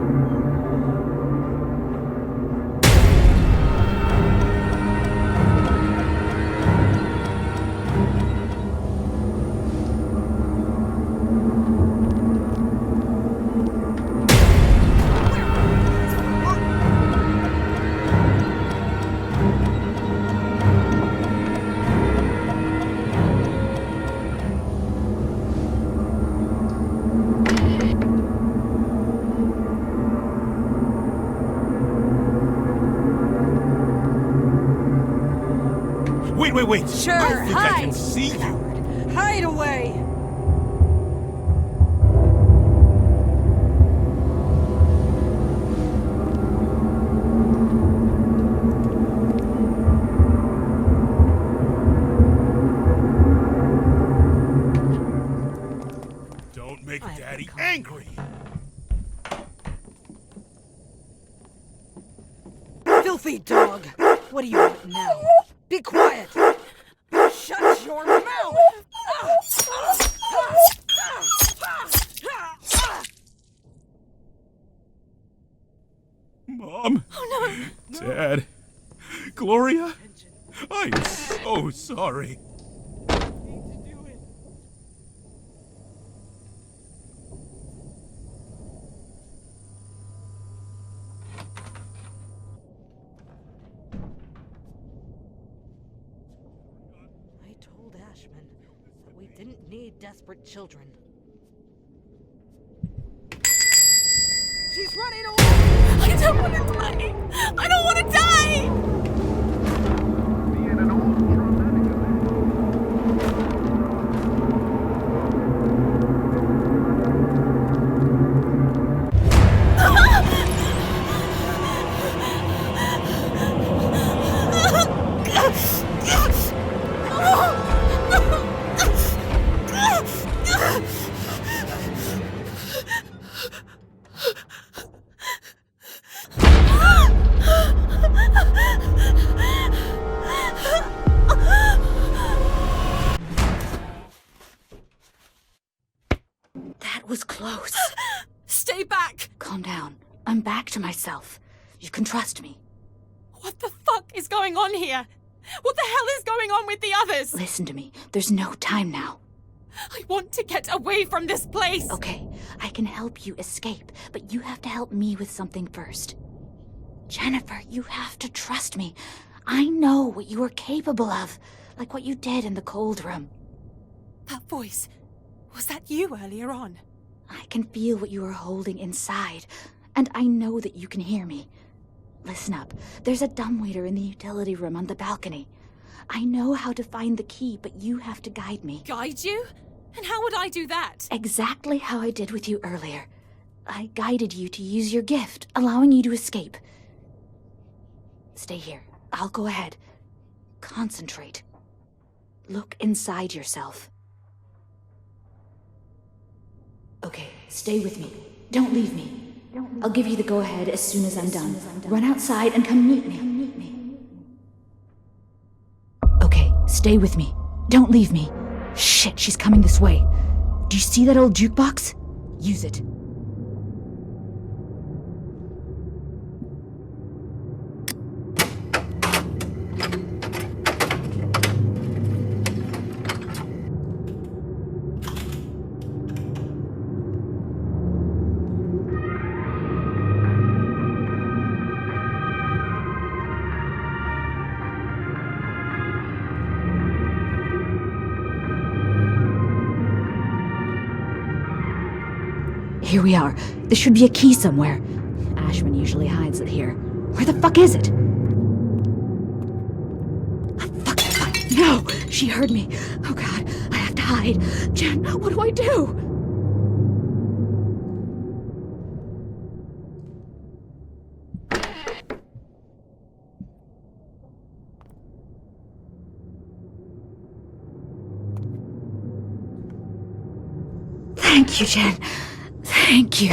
Wait. Sure, I think I can hide. see you. Hide away. Don't make Daddy angry. Filthy dog. What do you want now? Be quiet. Shut your mouth. Mom! Oh no! Dad! Gloria! I'm so sorry. I told Ashman that we didn't need desperate children. She's running away! I don't want to die! I don't want to die! That was close. Stay back! Calm down. I'm back to myself. You can trust me. What the fuck is going on here? What the hell is going on with the others? Listen to me. There's no time now. I want to get away from this place! Okay, I can help you escape, but you have to help me with something first. Jennifer, you have to trust me. I know what you are capable of, like what you did in the cold room. That voice, was that you earlier on? I can feel what you are holding inside, and I know that you can hear me. Listen up. There's a dumbwaiter in the utility room on the balcony. I know how to find the key, but you have to guide me. Guide you? And how would I do that? Exactly how I did with you earlier. I guided you to use your gift, allowing you to escape. Stay here. I'll go ahead. Concentrate. Look inside yourself. Okay, stay with me. Don't leave me. I'll give you the go-ahead as soon as I'm done. Run outside and come meet me. Okay, stay with me. Don't leave me. Shit, she's coming this way. Do you see that old jukebox? Use it. Here we are. There should be a key somewhere. Ashman usually hides it here. Where the fuck is it? Fuck, fine. No! She heard me. Oh god, I have to hide. Jen, what do I do? Thank you, Jen. Thank you.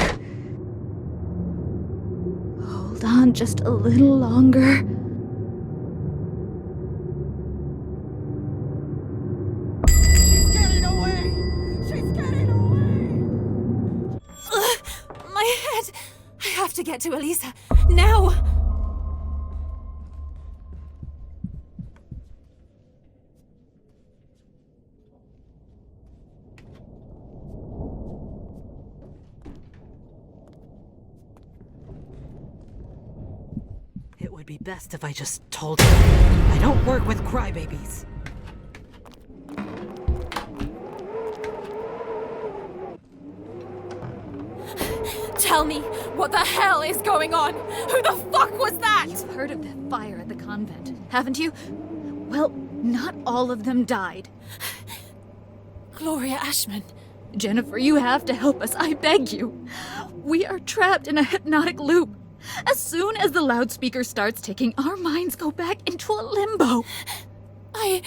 Hold on just a little longer. She's getting away! She's getting away! My head! I have to get to Elisa. Now! It would be best if I just told her. I don't work with crybabies. Tell me, what the hell is going on? Who the fuck was that? You've heard of that fire at the convent, haven't you? Well, not all of them died. Gloria Ashman. Jennifer, you have to help us, I beg you. We are trapped in a hypnotic loop. As soon as the loudspeaker starts ticking, our minds go back into a limbo. I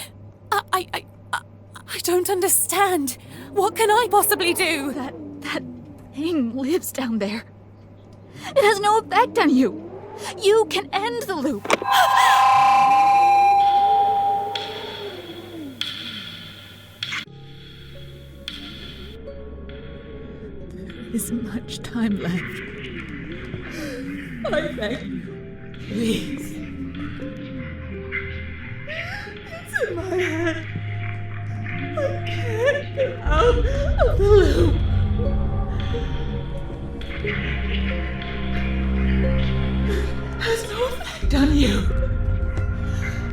don't understand. What can I possibly do? That thing lives down there. It has no effect on you. You can end the loop. There isn't much time left. I beg you. Please. It's in my head. I can't get out of the loop. Has no effect on you.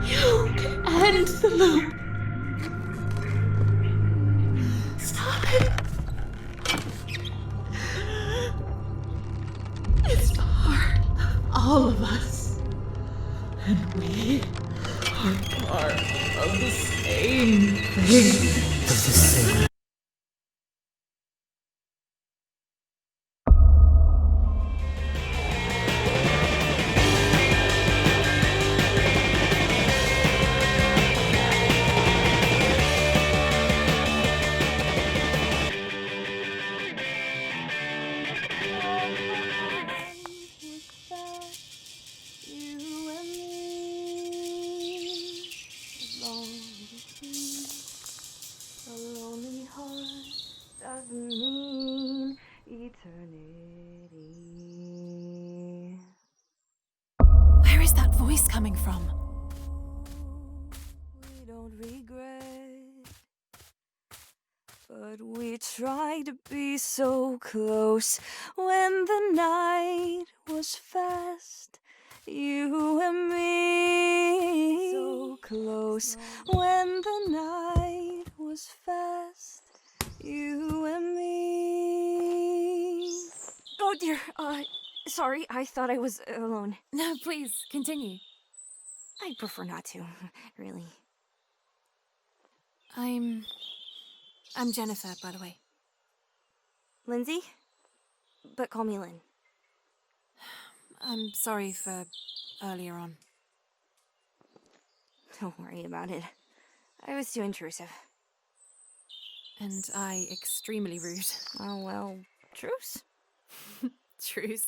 You can end the loop. Stop it. It's part of all of us. And we are part of the same thing. Doesn't mean eternity. Where is that voice coming from? We don't regret, but we tried to be so close when the night was fast. You and me, so close when the night was fast. You and me. Oh dear, sorry, I thought I was alone. No, please, continue. I'd prefer not to, really. I'm Jennifer, by the way. Lindsay? But call me Lynn. I'm sorry for earlier on. Don't worry about it. I was too intrusive. And I extremely rude. Oh, well, truce. Truce.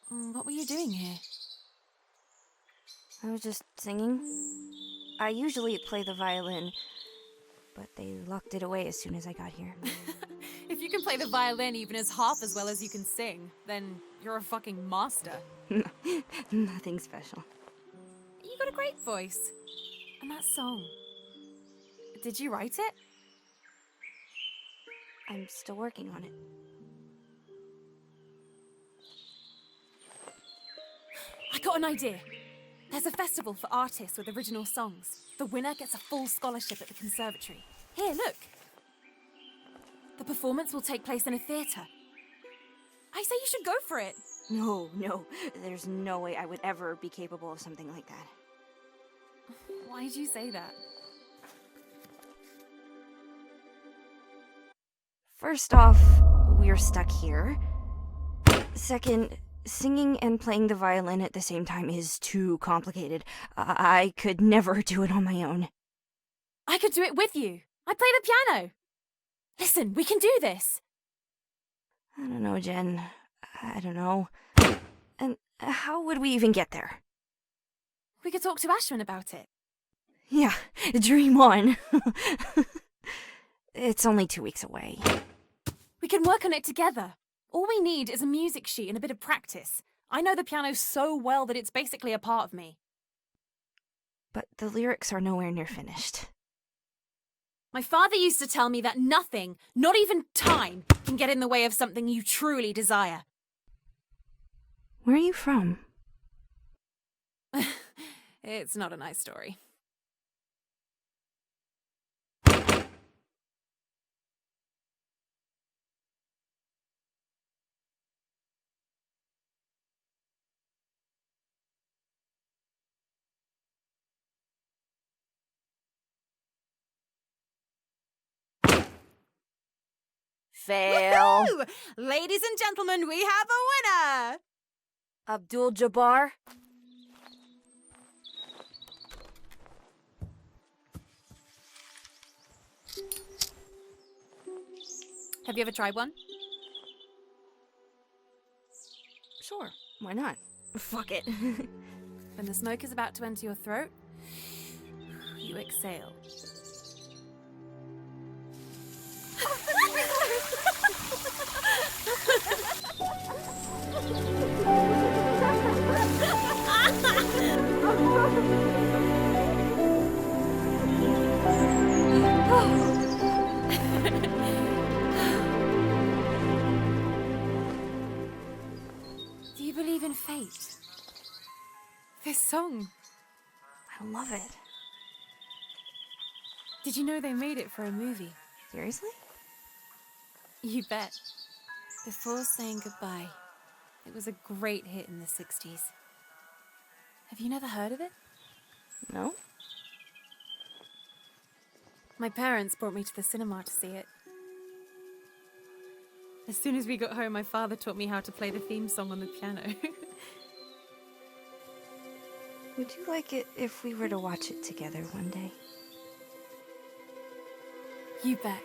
What were you doing here? I was just singing. I usually play the violin, but they locked it away as soon as I got here. If you can play the violin even as half as well as you can sing, then you're a fucking master. Nothing special. You got a great voice. And that song. Did you write it? I'm still working on it. I got an idea. There's a festival for artists with original songs. The winner gets a full scholarship at the conservatory. Here, look. The performance will take place in a theatre. I say you should go for it. No. There's no way I would ever be capable of something like that. Why'd you say that? First off, we're stuck here. Second, singing and playing the violin at the same time is too complicated. I could never do it on my own. I could do it with you. I play the piano. Listen, we can do this. I don't know, Jen. I don't know. And how would we even get there? We could talk to Ashman about it. Yeah, dream on. It's only 2 weeks away. We can work on it together. All we need is a music sheet and a bit of practice. I know the piano so well that it's basically a part of me. But the lyrics are nowhere near finished. My father used to tell me that nothing, not even time, can get in the way of something you truly desire. Where are you from? It's not a nice story. Fail. Woo-hoo! Ladies and gentlemen, we have a winner! Abdul Jabbar? Have you ever tried one? Sure, why not? Fuck it. When the smoke is about to enter your throat, you exhale. This song. I love it. Did you know they made it for a movie? Seriously? You bet. Before Saying Goodbye. It was a great hit in the 60s. Have you never heard of it? No. My parents brought me to the cinema to see it. As soon as we got home, my father taught me how to play the theme song on the piano. Would you like it if we were to watch it together one day? You bet.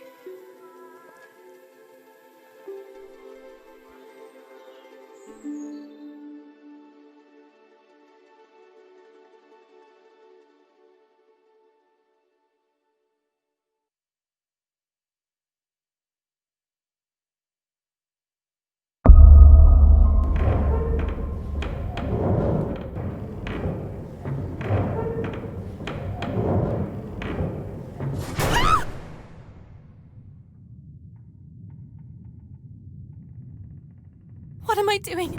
What am I doing?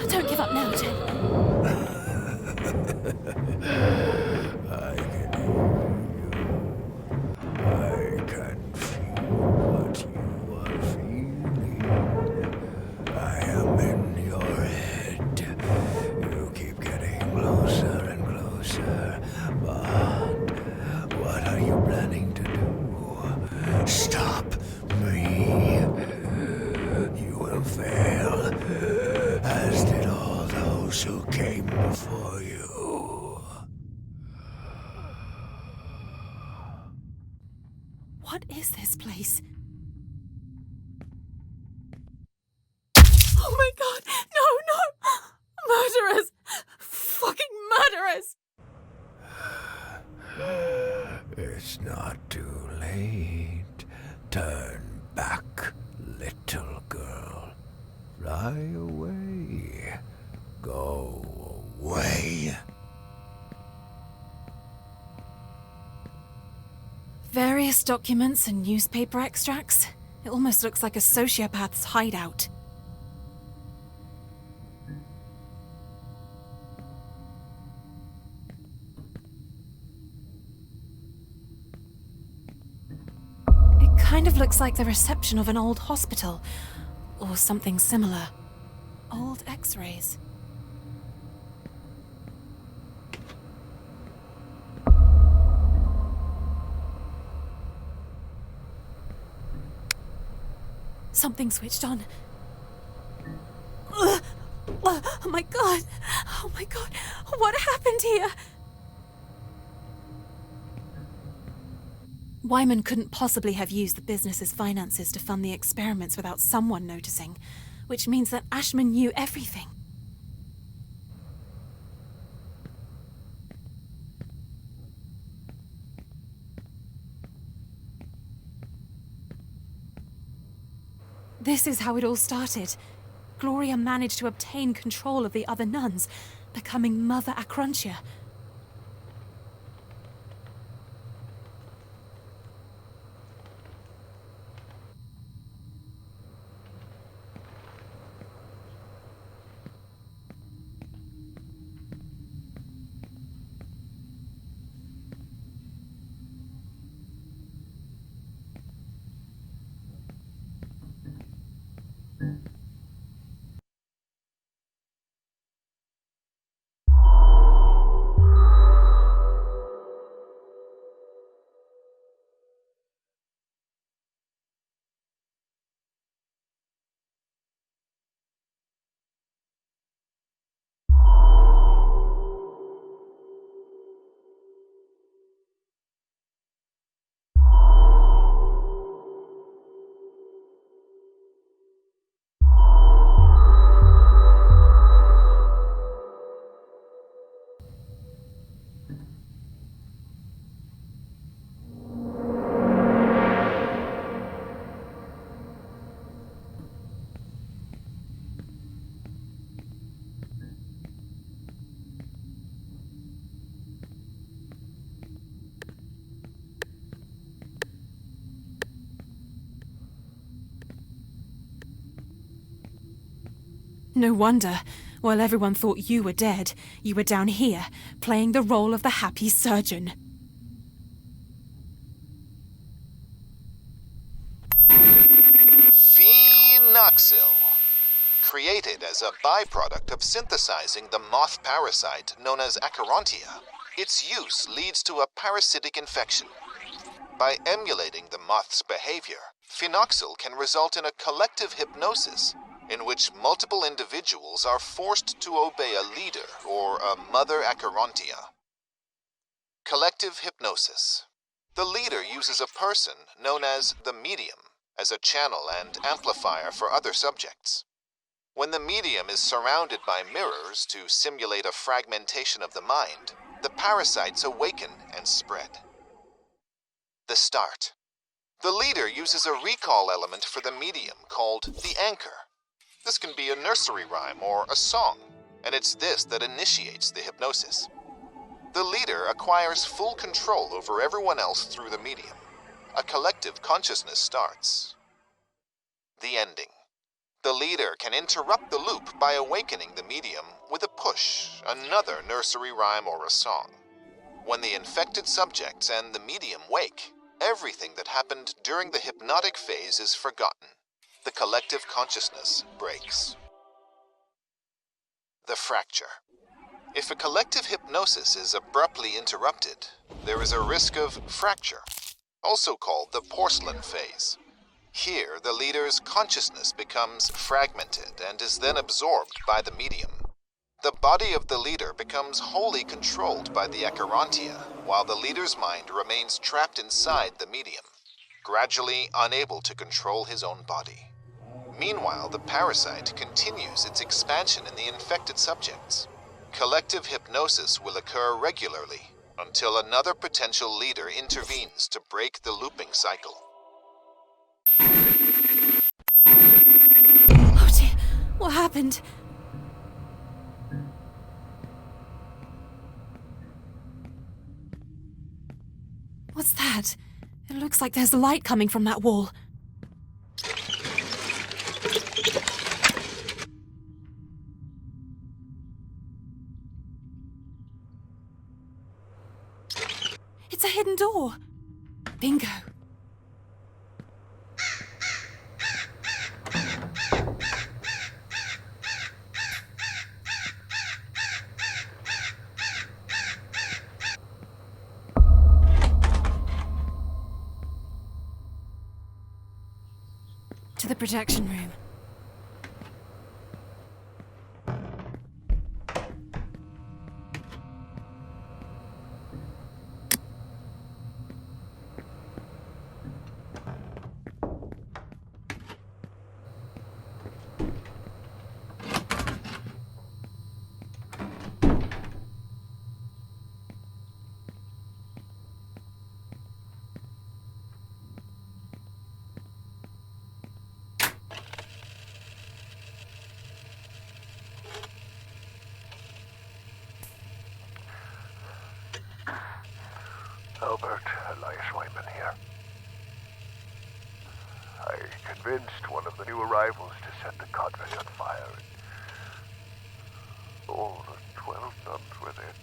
Don't give up now, Jen. I can hear you. I can feel what you are feeling. I am in your head. You keep getting closer and closer. But what are you planning to do? Stop me. You will fail, as did all those who came before you. What is this place? Oh my god! No! Murderers! Fucking murderers! It's not too late. Turn back, little girl. Fly away. Go away. Various documents and newspaper extracts. It almost looks like a sociopath's hideout. It kind of looks like the reception of an old hospital, or something similar. Old X-rays. Something switched on. Oh my god! Oh my god! What happened here? Wyman couldn't possibly have used the business's finances to fund the experiments without someone noticing, which means that Ashman knew everything. This is how it all started. Gloria managed to obtain control of the other nuns, becoming Mother Acrontia. No wonder. While everyone thought you were dead, you were down here, playing the role of the happy surgeon. Phenoxyl. Created as a byproduct of synthesizing the moth parasite known as Acherontia, its use leads to a parasitic infection. By emulating the moth's behavior, phenoxyl can result in a collective hypnosis in which multiple individuals are forced to obey a leader or a mother Acherontia. Collective hypnosis. The leader uses a person known as the medium as a channel and amplifier for other subjects. When the medium is surrounded by mirrors to simulate a fragmentation of the mind, the parasites awaken and spread. The start. The leader uses a recall element for the medium called the anchor. This can be a nursery rhyme or a song, and it's this that initiates the hypnosis. The leader acquires full control over everyone else through the medium. A collective consciousness starts. The ending. The leader can interrupt the loop by awakening the medium with a push, another nursery rhyme or a song. When the infected subjects and the medium wake, everything that happened during the hypnotic phase is forgotten. The collective consciousness breaks. The fracture. If a collective hypnosis is abruptly interrupted, there is a risk of fracture, also called the porcelain phase. Here, the leader's consciousness becomes fragmented and is then absorbed by the medium. The body of the leader becomes wholly controlled by the Acherontia, while the leader's mind remains trapped inside the medium, gradually unable to control his own body. Meanwhile, the parasite continues its expansion in the infected subjects. Collective hypnosis will occur regularly until another potential leader intervenes to break the looping cycle. Oh dear, what happened? What's that? It looks like there's light coming from that wall. It's a hidden door. Bingo. To the projection room. Albert, Elias Wyman here. I convinced one of the new arrivals to set the convent on fire. All the 12 nuns were there.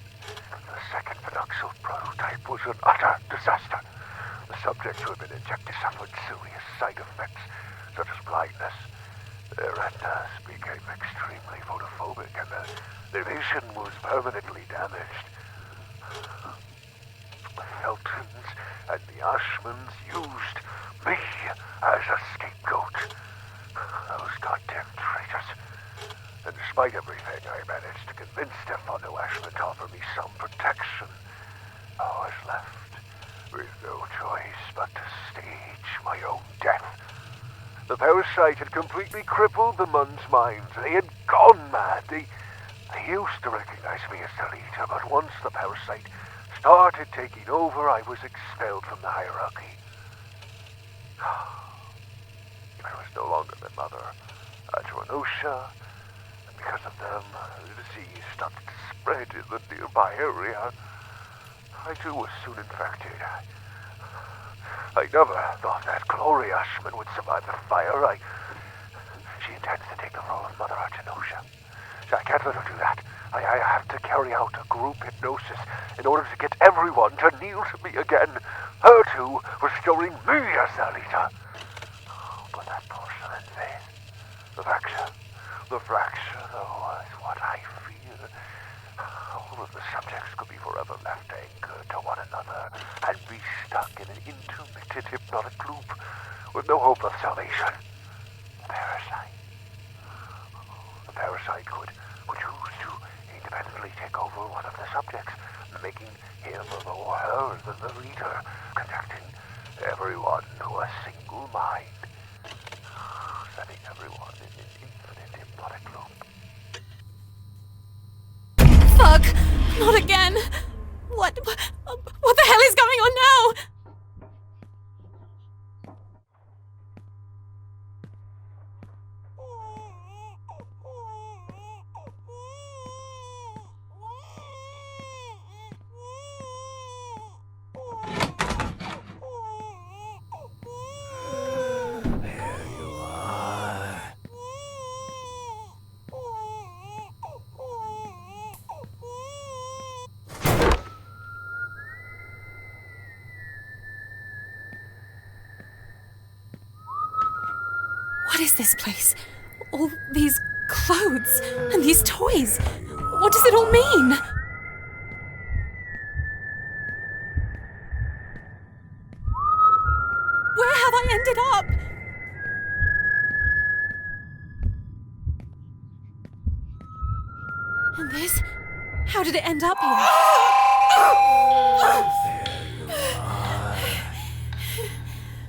The second phenoxyl prototype was an utter disaster. The subjects who had been injected suffered serious side effects, such as blindness. Their retinas became extremely photophobic, and their vision was permanently damaged. The Feltons and the Ashmans used me as a scapegoat. Those goddamn traitors. And despite everything, I managed to convince Stefano Ashman to offer me some protection. I was left with no choice but to stage my own death. The parasite had completely crippled the Mun's minds. They had gone mad. They used to recognize me as the leader, but once the parasite started taking over, I was expelled from the hierarchy. I was no longer their mother, Acherontia, and because of them, the disease started to spread in the nearby area. I too was soon infected. I never thought that Gloria Ashman would survive the fire. She intends to take the role of Mother Acherontia. I can't let her do that. I have to carry out a group hypnosis in order to get everyone to kneel to me again. Her two restoring me as their leader. But that porcelain vase, the fracture, though, is what I fear. All of the subjects could be forever left anchored to one another and be stuck in an intermittent hypnotic loop with no hope of salvation. The parasite could choose to independently take over one of the subjects, making him or her the leader, conducting everyone to a single mind, setting everyone in an infinite hypnotic loop. Fuck! Not again! What the hell is going on now? What is this place? All these clothes and these toys. What does it all mean? Where have I ended up? And this? How did it end up here?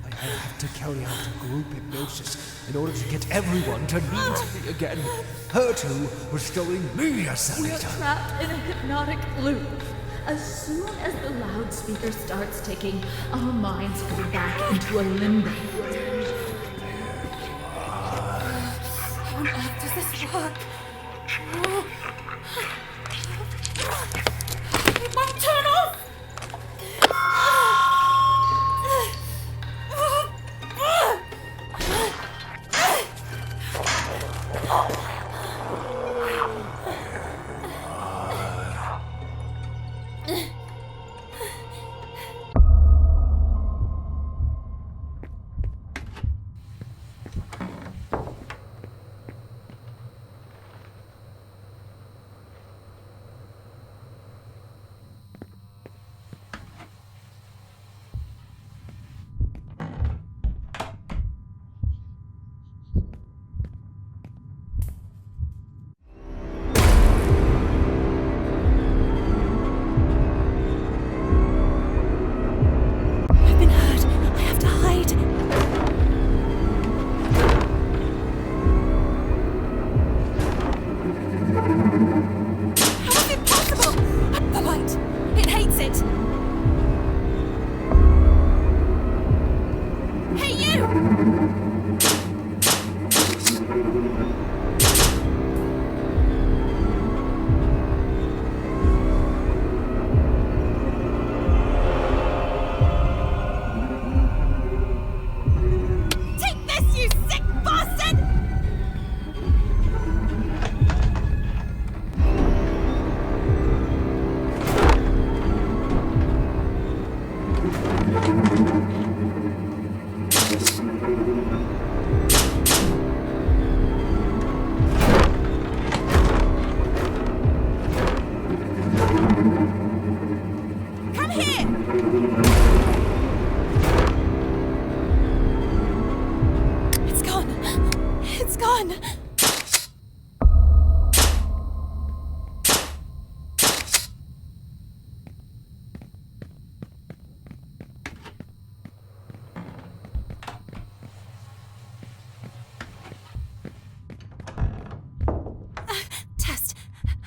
I have to carry out a group hypnosis in order to get everyone to kneel to me again. Her two restoring me as their We're leader. trapped in a hypnotic loop. As soon as the loudspeaker starts ticking, our minds go back into a limbo. How on earth does this work? It won't turn off!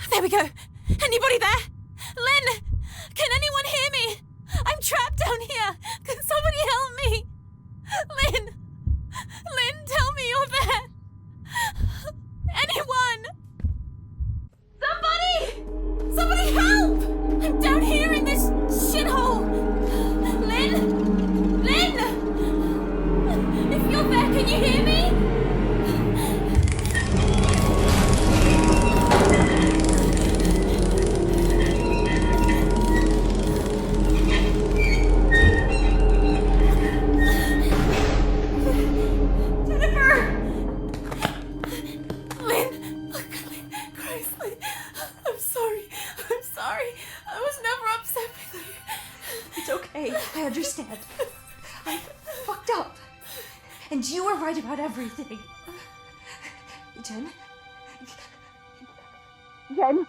There we go. Anybody there? Lynn! Can anyone hear me? I'm trapped down here. Can somebody help me? Lynn! Lynn, tell me you're there. Anyone! Somebody! Somebody help! I'm down here in this shithole. Lynn! Lynn! If you're there, can you hear me? understand. I'm fucked up. And you were right about everything. Jen? Jen?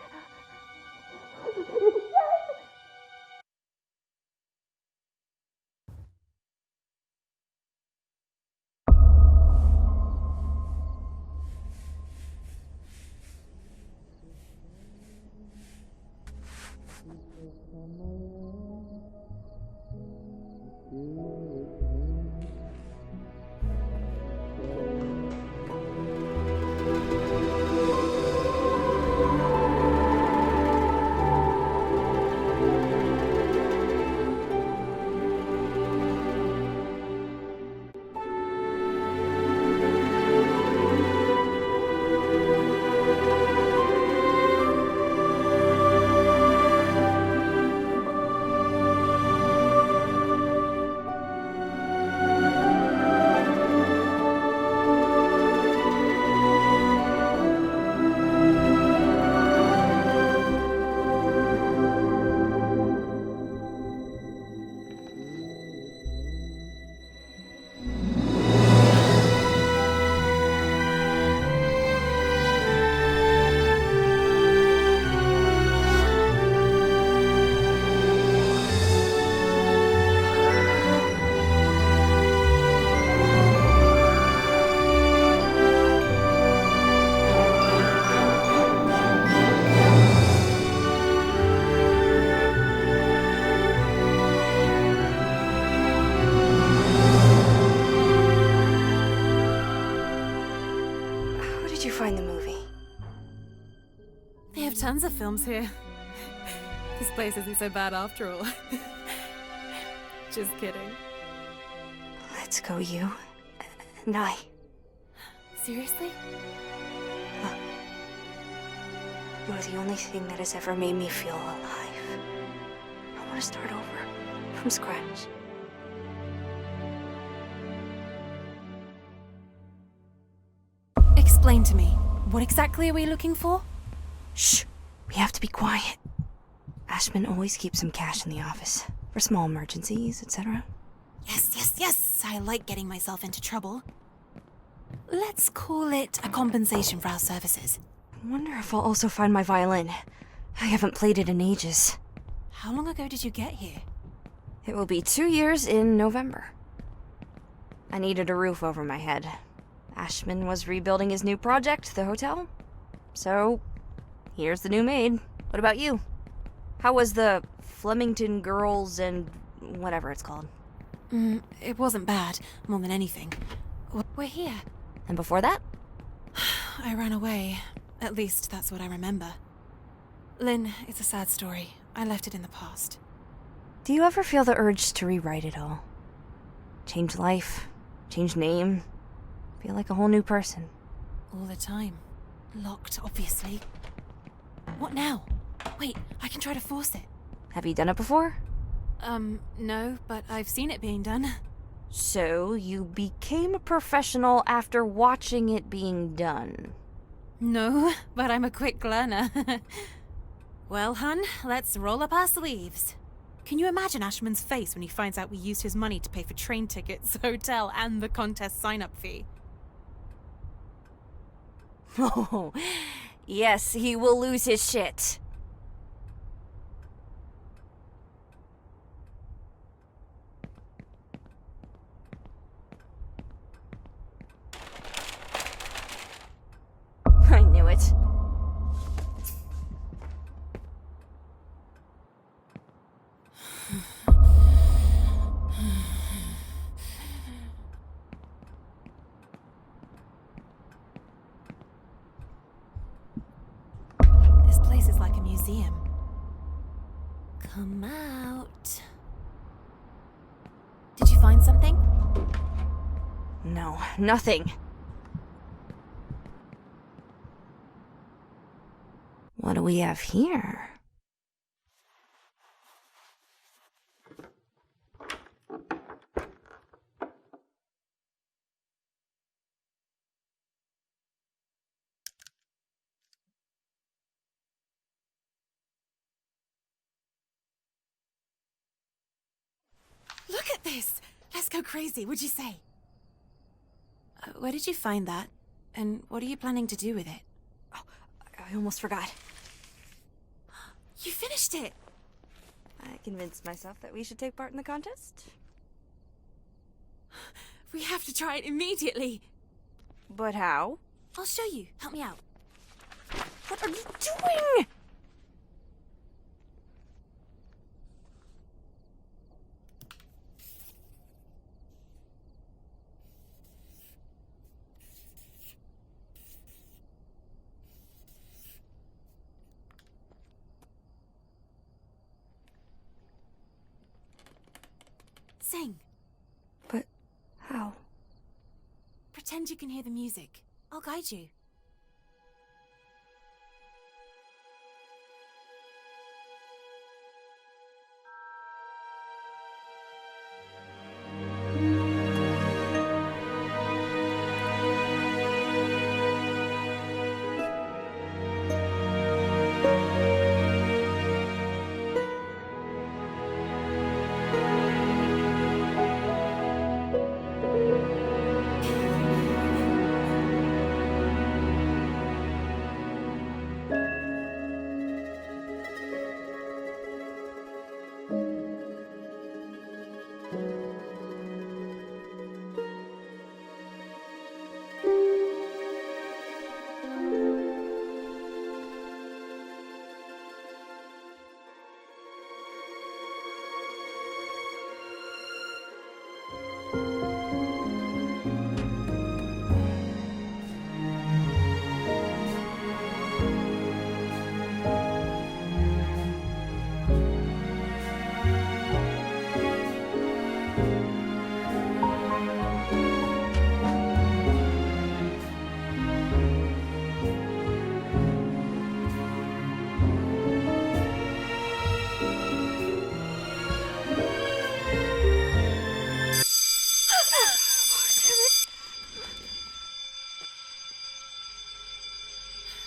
Find the movie. They have tons of films here. This place isn't so bad after all. Just kidding. Let's go, you and I. Seriously? You're the only thing that has ever made me feel alive. I want to start over, from scratch. Explain to me, what exactly are we looking for? Shh! We have to be quiet. Ashman always keeps some cash in the office, for small emergencies, etc. Yes, I like getting myself into trouble. Let's call it a compensation for our services. I wonder if I'll also find my violin. I haven't played it in ages. How long ago did you get here? It will be 2 years in November. I needed a roof over my head. Ashman was rebuilding his new project, the hotel. So, here's the new maid. What about you? How was the Flemington Girls and whatever it's called? It wasn't bad, more than anything. We're here. And before that? I ran away. At least that's what I remember. Lynn, it's a sad story. I left it in the past. Do you ever feel the urge to rewrite it all? Change life, change name, feel like a whole new person? All the time. Locked, obviously. What now? Wait, I can try to force it. Have you done it before? No, but I've seen it being done. So, you became a professional after watching it being done? No, but I'm a quick learner. Well, hun, let's roll up our sleeves. Can you imagine Ashman's face when he finds out we used his money to pay for train tickets, hotel, and the contest sign-up fee? Oh, yes, he will lose his shit. I knew it. This place is like a museum. Come out. Did you find something? No, nothing. What do we have here? Look at this. Let's go crazy, would you say? Where did you find that? And what are you planning to do with it? Oh, I almost forgot. You finished it! I convinced myself that we should take part in the contest. We have to try it immediately. But how? I'll show you. Help me out. What are you doing? Sing. But how? Pretend you can hear the music. I'll guide you.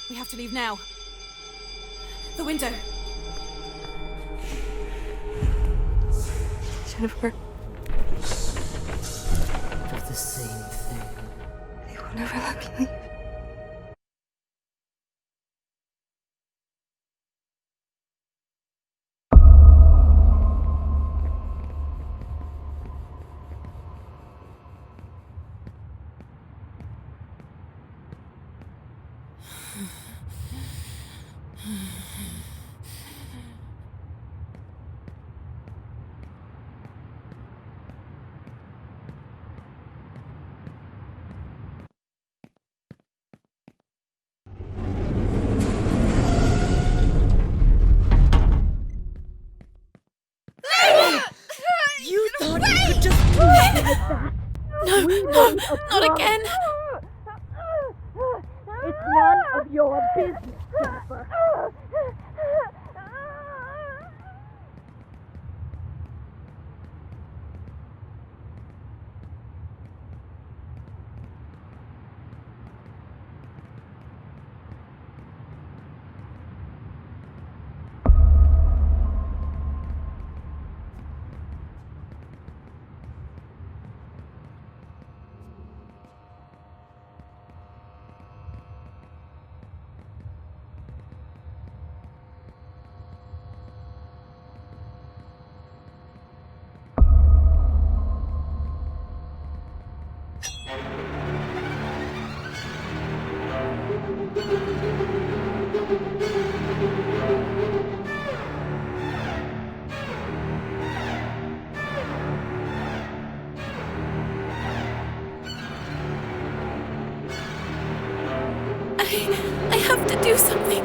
We have to leave now. The window. Jennifer. For the same thing. They will never let me leave. You thought you could just leave me like that? No, not again. It's none of your business, Jennifer. I have to do something.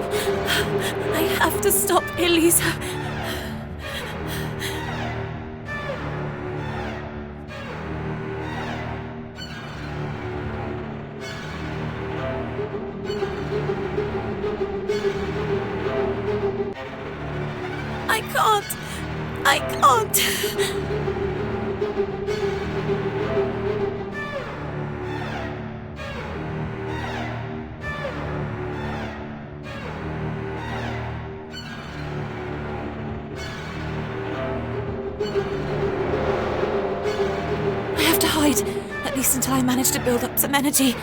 I have to stop Elisa. I can't. inside, at least until I manage to build up some energy.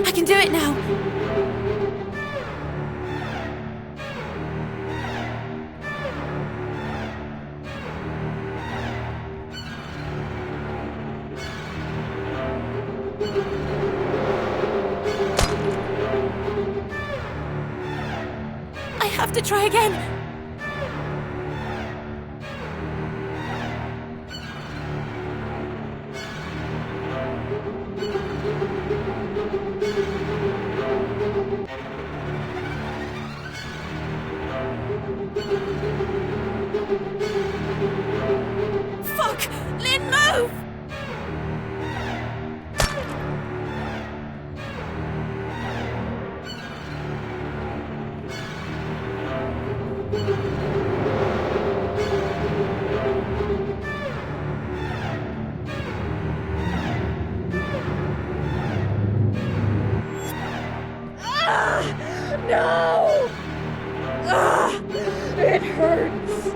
I can do it now! I have to try again! Fuck! Lynn, move! No! It hurts.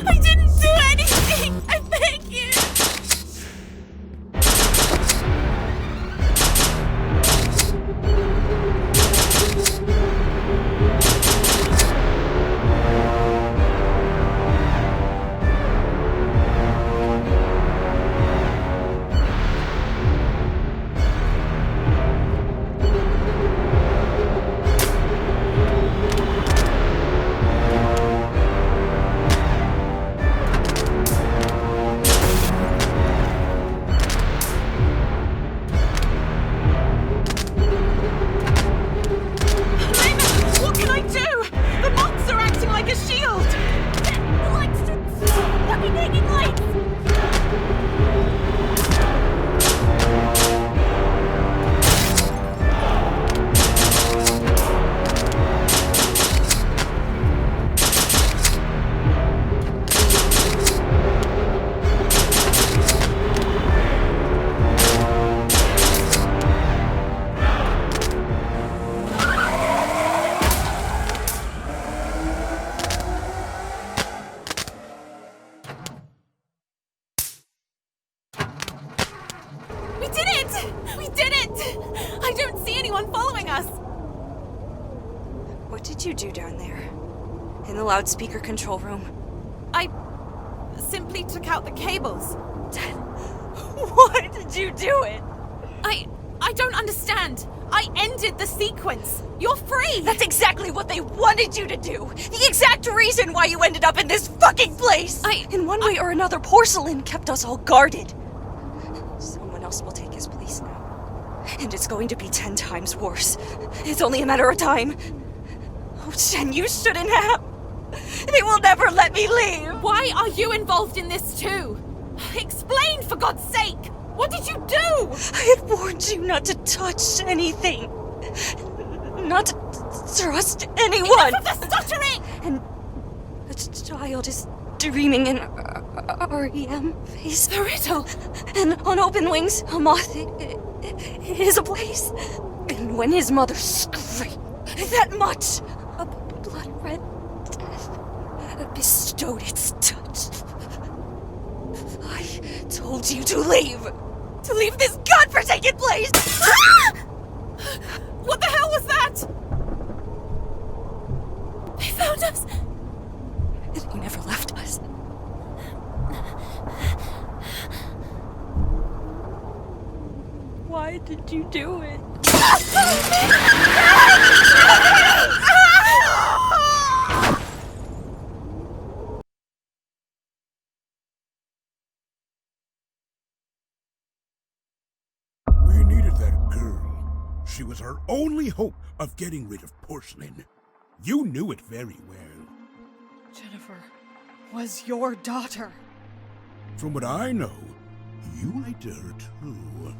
I didn't do anything! I beg you! We did it! I don't see anyone following us! What did you do down there? In the loudspeaker control room? I simply took out the cables. Why did you do it? I don't understand. I ended the sequence. You're free! That's exactly what they wanted you to do! The exact reason why you ended up in this fucking place! In one way or another, Porcelain kept us all guarded. Someone else will take his place now. And it's going to be 10 times worse. It's only a matter of time. Oh, Jen, you shouldn't have. They will never let me leave! Why are you involved in this too? Explain, for God's sake! What did you do? I had warned you not to touch anything. Not to trust anyone. Enough of the stuttering! And the child is dreaming in REM phase. The riddle. And on open wings, a moth is ablaze. And when his mother screamed that much, a blood-red death bestowed its touch. I told you to leave. To leave this godforsaken place! Ah! What the hell was that? They found us! They never left us. Why did you do it? She was our only hope of getting rid of Porcelain. You knew it very well. Jennifer was your daughter. From what I know, You lied to her too.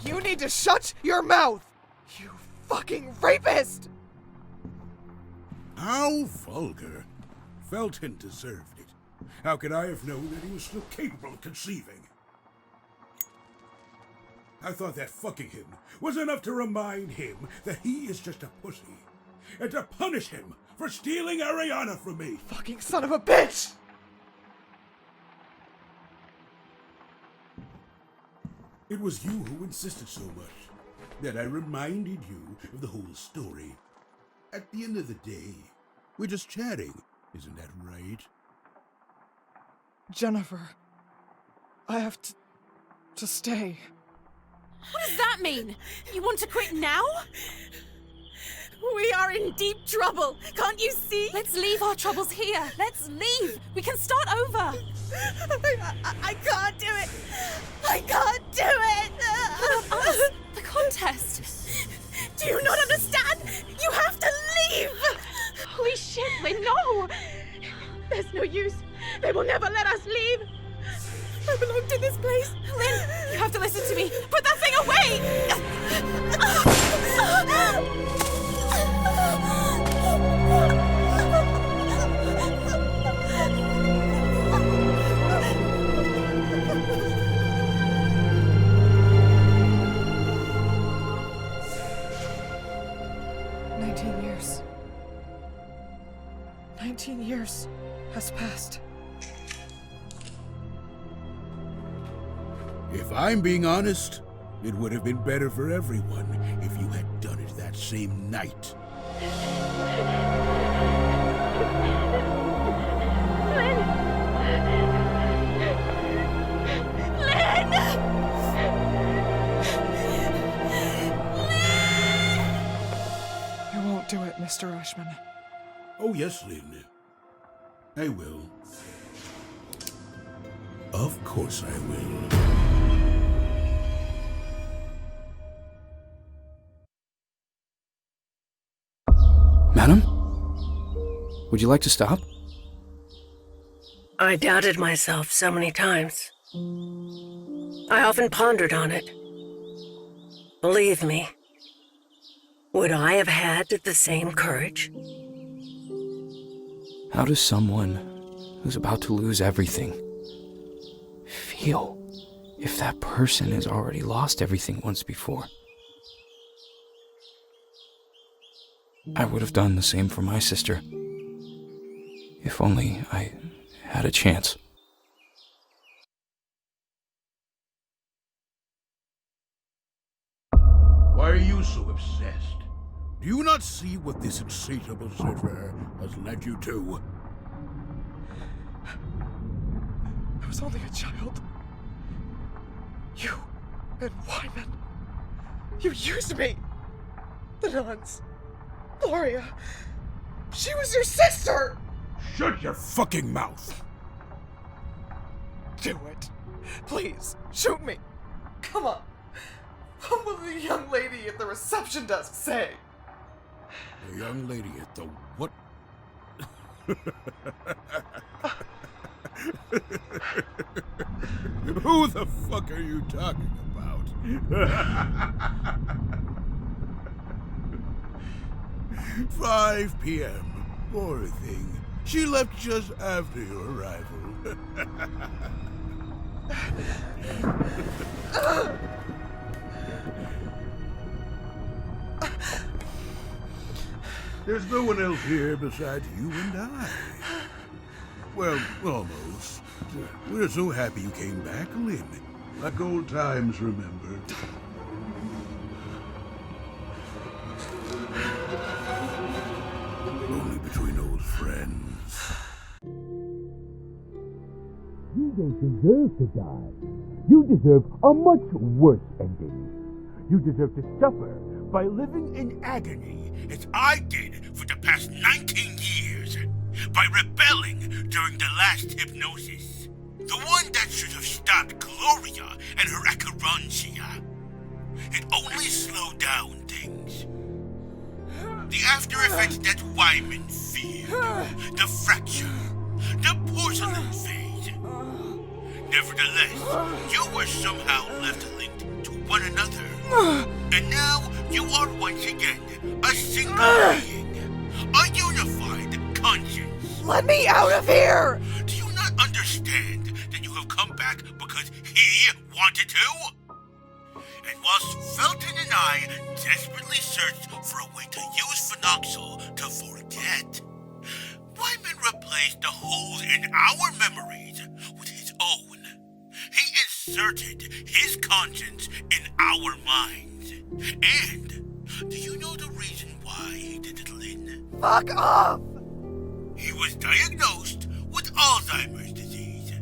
You need to shut your mouth! You fucking rapist! How vulgar. Felton deserved it. How could I have known that he was still capable of conceiving? I thought that fucking him was enough to remind him that he is just a pussy, and to punish him for stealing Ariana from me. Fucking son of a bitch! It was you who insisted so much that I reminded you of the whole story. At the end of the day, we're just chatting, isn't that right? Jennifer, I have to stay. What does that mean? You want to quit now? We are in deep trouble. Can't you see? Let's leave our troubles here. Let's leave. We can start over. I can't do it. I can't do it. What about us? The contest. Do you not understand? You have to leave. Holy shit, Lynn, no! There's no use. They will never let us leave. I belong to this place. Lynn, you have to listen to me. Put that thing away! 19 years has passed. If I'm being honest, it would have been better for everyone if you had done it that same night. You won't do it, Mr. Ashman. Oh, yes, Lynn. I will. Of course I will. Madam? Would you like to stop? I doubted myself so many times. I often pondered on it. Believe me, would I have had the same courage? How does someone who's about to lose everything feel if that person has already lost everything once before? I would have done the same for my sister, if only I had a chance. Why are you so obsessed? Do you not see what this insatiable search for her has led you to? I was only a child. You and Wyman. You used me. The nuns. Gloria. She was your sister! Shut your fucking mouth! Do it. Please, shoot me. Come on. What will the young lady at the reception desk say? The young lady at the what? Who the fuck are you talking about? 5 p.m. Poor thing. She left just after your arrival. There's no one else here besides you and I. Well, almost. We're so happy you came back, Lynn. Like old times, remember? Only between old friends. You don't deserve to die. You deserve a much worse ending. You deserve to suffer By living in agony, as I did for the past 19 years. By rebelling during the last hypnosis. The one that should have stopped Gloria and her acherontia. It only slowed down things. The after effects that Wyman feared. The fracture. The porcelain phase. Nevertheless, you were somehow left linked to one another. And now you are once again a single being. A unified conscience. Let me out of here! Do you not understand that you have come back because he wanted to? And whilst Felton and I desperately searched for a way to use phenoxyl to forget, Wyman replaced the holes in our memories with his own. He inserted his conscience in our minds. And do you know the reason why he did it, Lynn? Fuck off! He was diagnosed with Alzheimer's disease.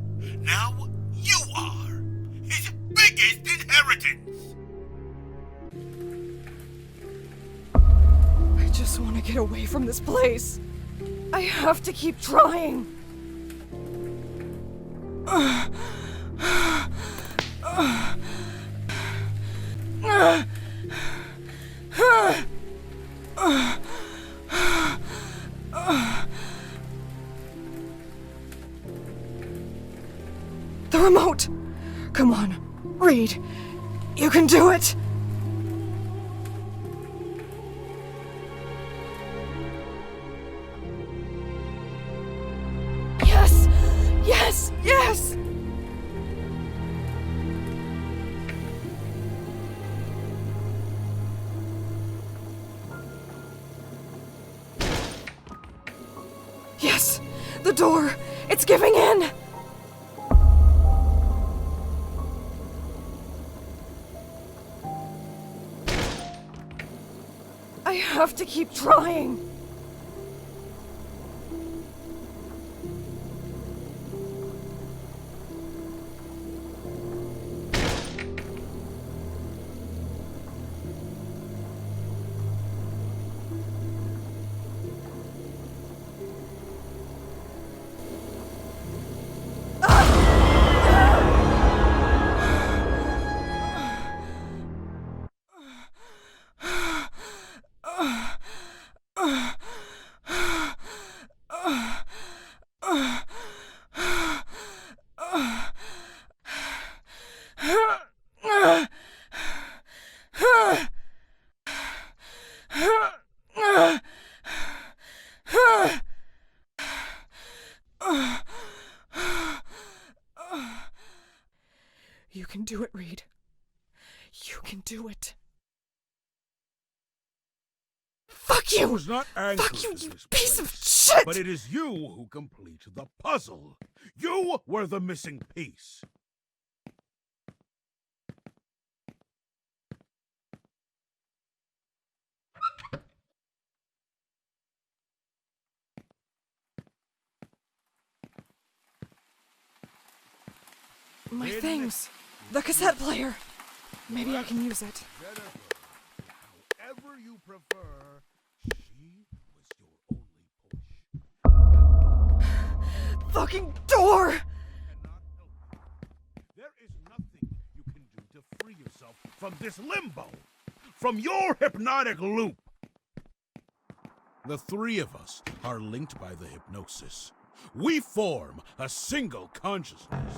Now you are his biggest inheritance. I just want to get away from this place. I have to keep trying. The remote! Come on, Reed. You can do it! Yes! Yes! Yes! Yes! The door! It's giving in! I have to keep trying! You can do it, Reed. You can do it. Fuck you! I was not anxious Fuck you, to you this piece place, of shit! But it is you who complete the puzzle. You were the missing piece. My things. The cassette player. Maybe I can use it. However you prefer, she was your only push. Fucking door! There is nothing you can do to free yourself from this limbo, from your hypnotic loop. The three of us are linked by the hypnosis. We form a single consciousness.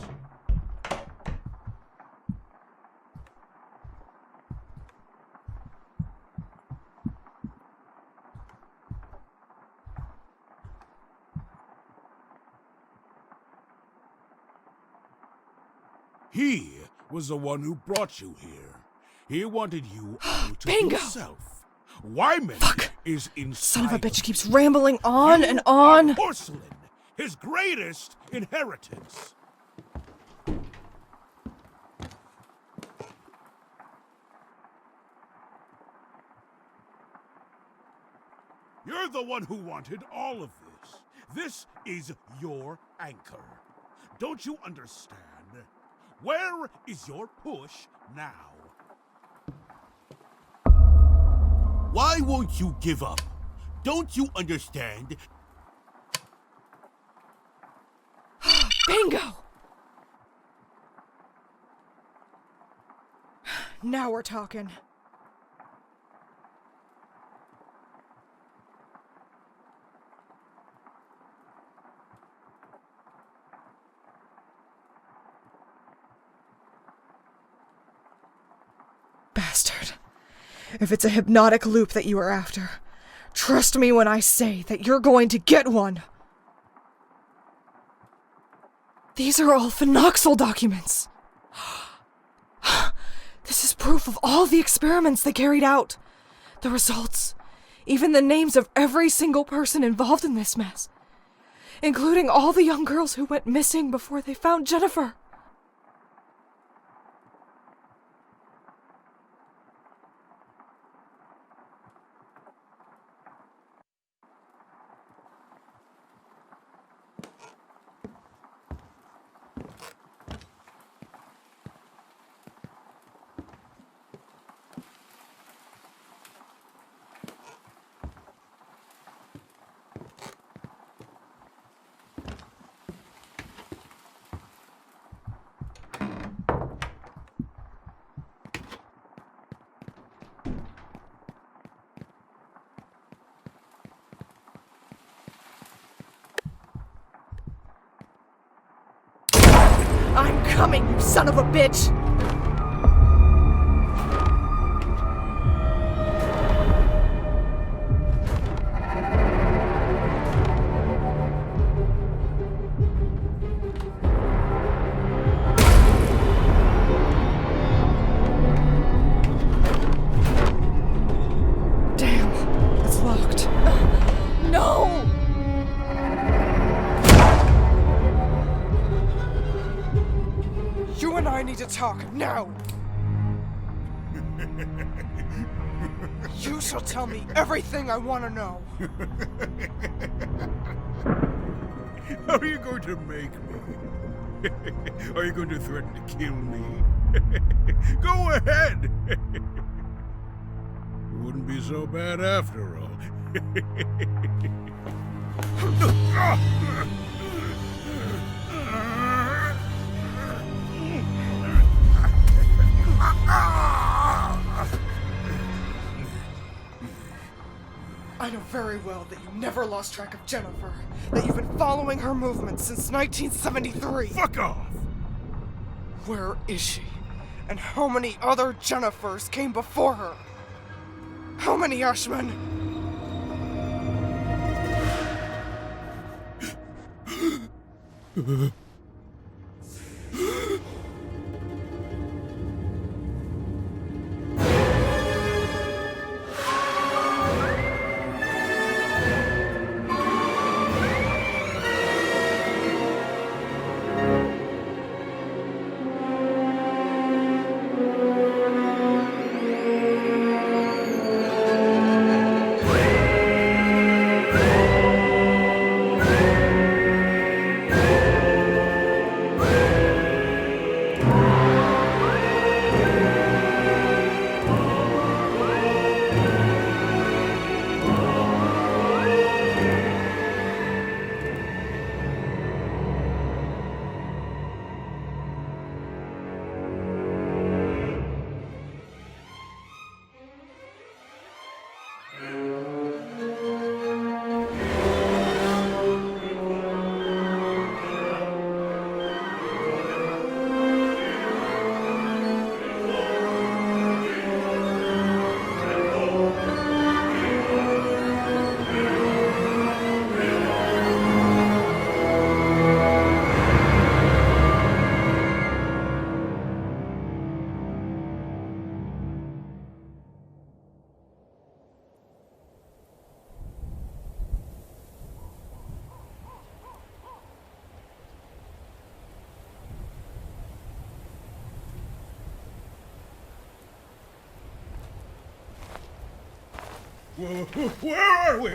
He was the one who brought you here. He wanted you all to Bingo! himself. Wyman is inside. Son of a bitch of keeps rambling on you and on. are Porcelain, his greatest inheritance. You're the one who wanted all of this. This is your anchor. Don't you understand? Where is your push now? Why won't you give up? Don't you understand? Bingo! Now we're talking. bastard. If it's a hypnotic loop that you are after, trust me when I say that you're going to get one. These are all phenoxyl documents. This is proof of all the experiments they carried out. The results, even the names of every single person involved in this mess, including all the young girls who went missing before they found Jennifer. I'm coming, you son of a bitch! Damn, it's locked. No! You and I need to talk now! You shall tell me everything I want to know! How are you going to make me? Are you going to threaten to kill me? Go ahead! It wouldn't be so bad after all. I know very well that you never lost track of Jennifer, that you've been following her movements since 1973. Fuck off! Where is she? And how many other Jennifers came before her? How many, Ashman? Where are we?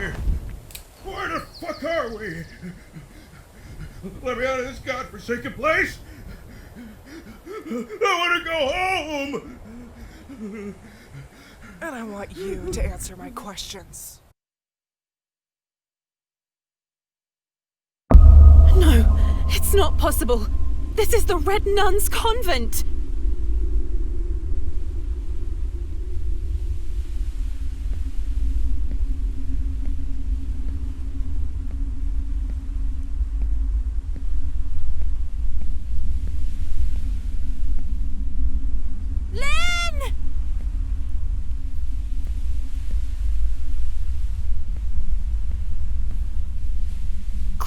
Where the fuck are we? Let me out of this godforsaken place! I want to go home! And I want you to answer my questions. No, it's not possible. This is the Red Nuns Convent.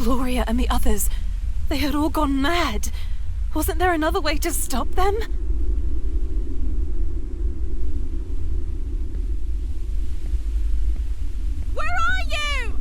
Gloria and the others, they had all gone mad. Wasn't there another way to stop them? Where are you?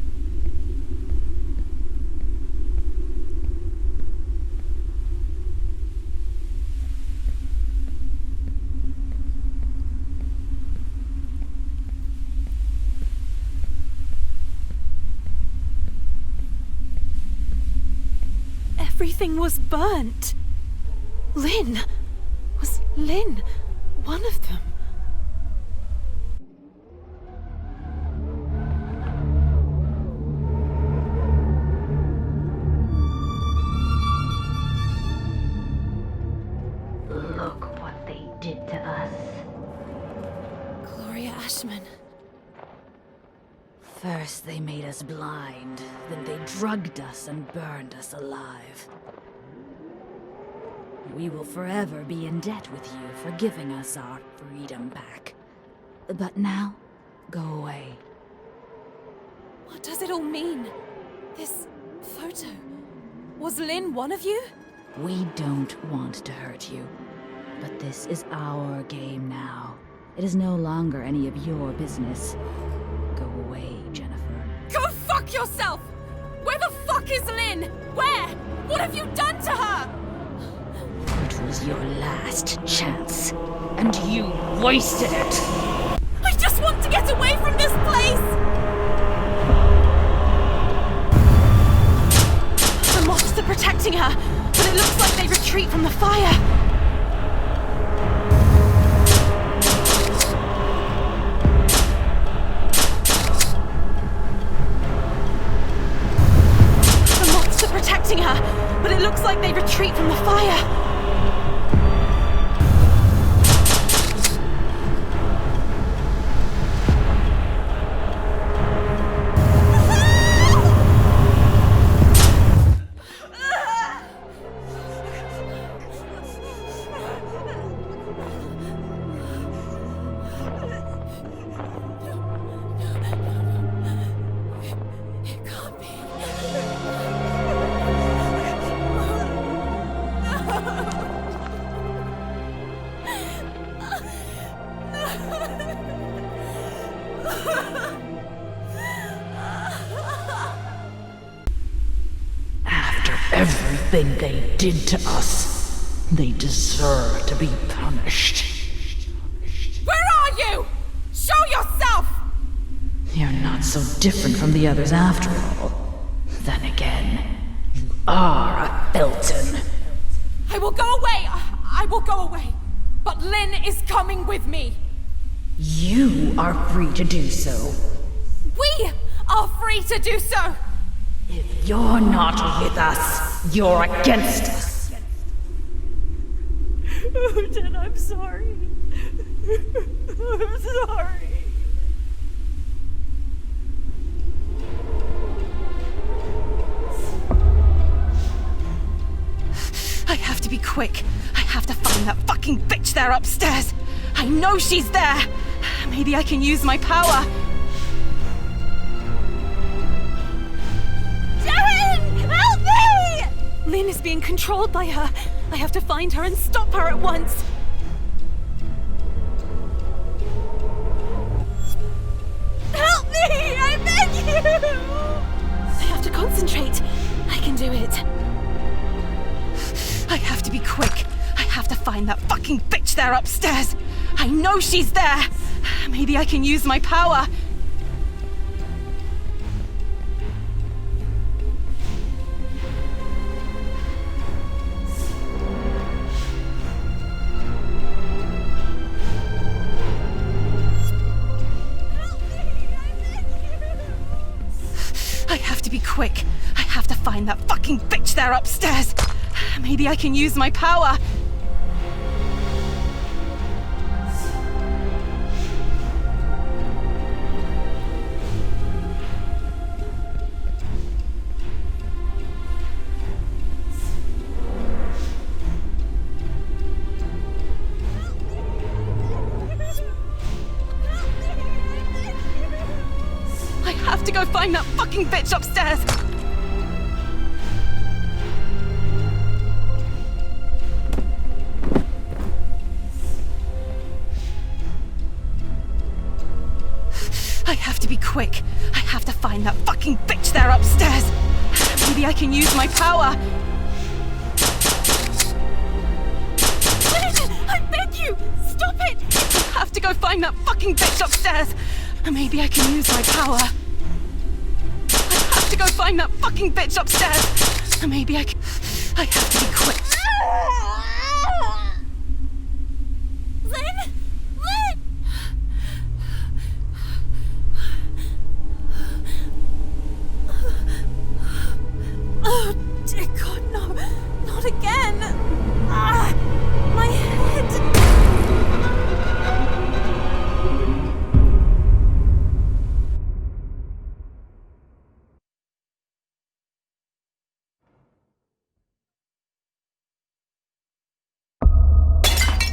Everything was burnt. Lynn? Was Lynn one of them? Look what they did to us. Gloria Ashman. First they made us blind, then they drugged us and burned us alive. We will forever be in debt with you for giving us our freedom back. But now, go away. What does it all mean? This photo. Was Lynn one of you? We don't want to hurt you, but this is our game now. It is no longer any of your business. Go away, Jennifer. Go fuck yourself! Where the fuck is Lynn? Where? What have you done to her? It was your last chance, and you wasted it! I just want to get away from this place! The moths are protecting her, but it looks like they retreat from the fire. The moths are protecting her, but it looks like they retreat from the fire. Everything they did to us, they deserve to be punished. Where are you? Show yourself! You're not so different from the others after all. Then again, you are a Felton. I will go away! I will go away! But Lynn is coming with me! You are free to do so. We are free to do so! If you're not with us, you're against us. Oh, Jen, I'm sorry. I'm sorry. I have to be quick. I have to find that fucking bitch there upstairs. I know she's there. Maybe I can use my power. Help me! Lynn is being controlled by her. I have to find her and stop her at once. Help me! I beg you! I have to concentrate. I can do it. I have to be quick. I have to find that fucking bitch there upstairs. I know she's there. Maybe I can use my power. I have to be quick. I have to find that fucking bitch there upstairs. Maybe I can use my power. I have to go find that fucking bitch upstairs. quick. I have to find that fucking bitch there upstairs. Maybe I can use my power. I beg you, stop it! I have to go find that fucking bitch upstairs. Maybe I can use my power. I have to go find that fucking bitch upstairs. Maybe I can... I have to be quick. Lynn? Lynn! Oh, dear God, no. Not again. Ah, my head.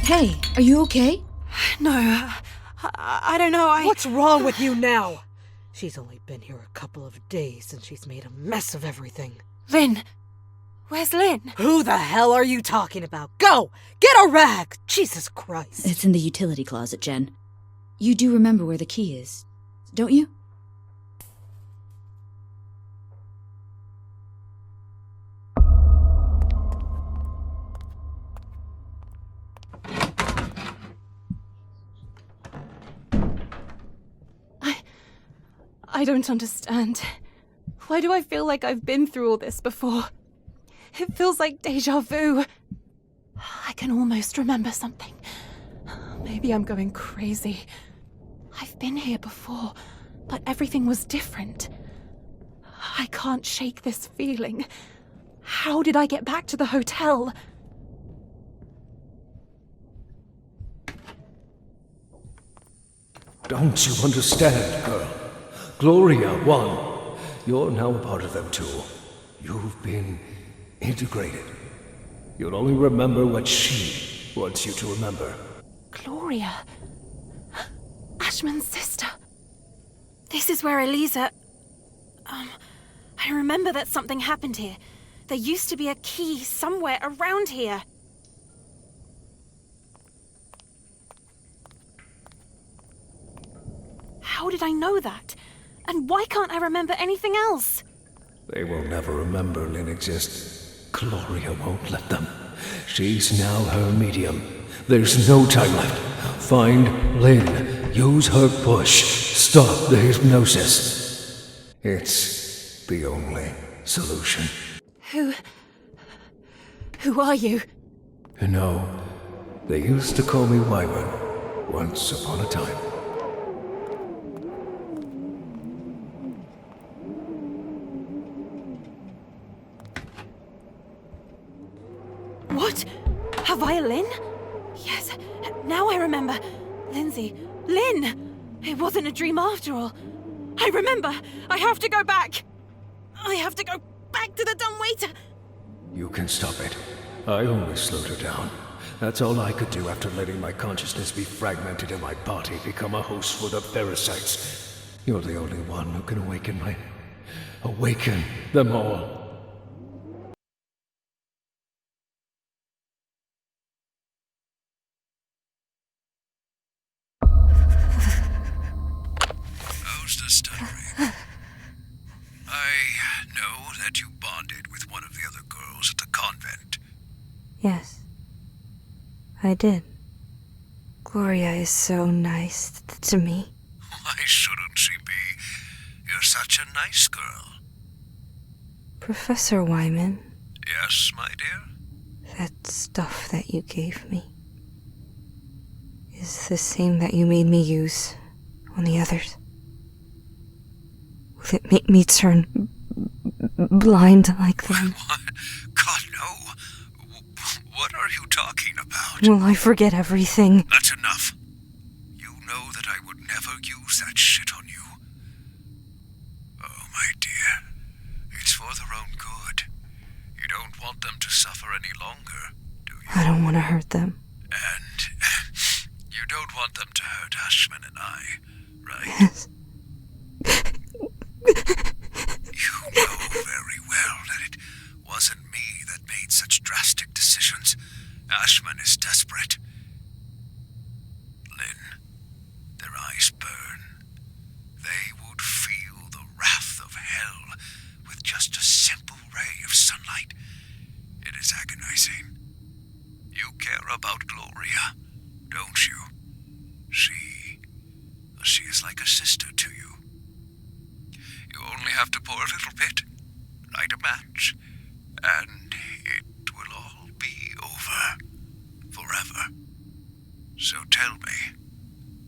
Hey, are you okay? No, I don't know, What's wrong with you now? She's only been here a couple of days and she's made a mess of everything. Lynn! Where's Lynn? Who the hell are you talking about? Go! Get a rag! Jesus Christ. It's in the utility closet, Jen. You do remember where the key is, don't you? I don't understand. Why do I feel like I've been through all this before? It feels like déjà vu. I can almost remember something. Maybe I'm going crazy. I've been here before, but everything was different. I can't shake this feeling. How did I get back to the hotel? Don't you understand, girl? Gloria won. You're now a part of them too. You've been integrated. You'll only remember what she wants you to remember. Gloria. Ashman's sister. This is where Eliza... I remember that something happened here. There used to be a key somewhere around here. How did I know that? And why can't I remember anything else? They will never remember Lynn exists. Gloria won't let them. She's now her medium. There's no time left. Find Lynn. Use her push. Stop the hypnosis. It's the only solution. Who are you? You know, they used to call me Wyvern once upon a time. What? A violin? Yes, now I remember. Lindsay. Lynn! It wasn't a dream after all. I remember! I have to go back! I have to go back to the dumbwaiter! You can stop it. I only slowed her down. That's all I could do after letting my consciousness be fragmented and my body become a host for the parasites. You're the only one who can awaken them all. How's the stuttering? I know that you bonded with one of the other girls at the convent. Yes, I did. Gloria is so nice to me. Why shouldn't she be? You're such a nice girl. Professor Wyman, Yes, my dear? that stuff that you gave me is the same that you made me use on the others. Will it make me turn blind like them? God, no. What are you talking about? Will I forget everything? That's enough. You know that I would never use that shit on you. Oh, my dear. It's for their own good. You don't want them to suffer any longer, do you? I don't want to hurt them. And you don't want them to hurt Ashman and I, right? Yes. You know very well that it wasn't me that made such drastic decisions. Ashman is desperate. Lynn, their eyes burn. They would sister to you. You only have to pour a little bit, light a match, and it will all be over. Forever. So tell me,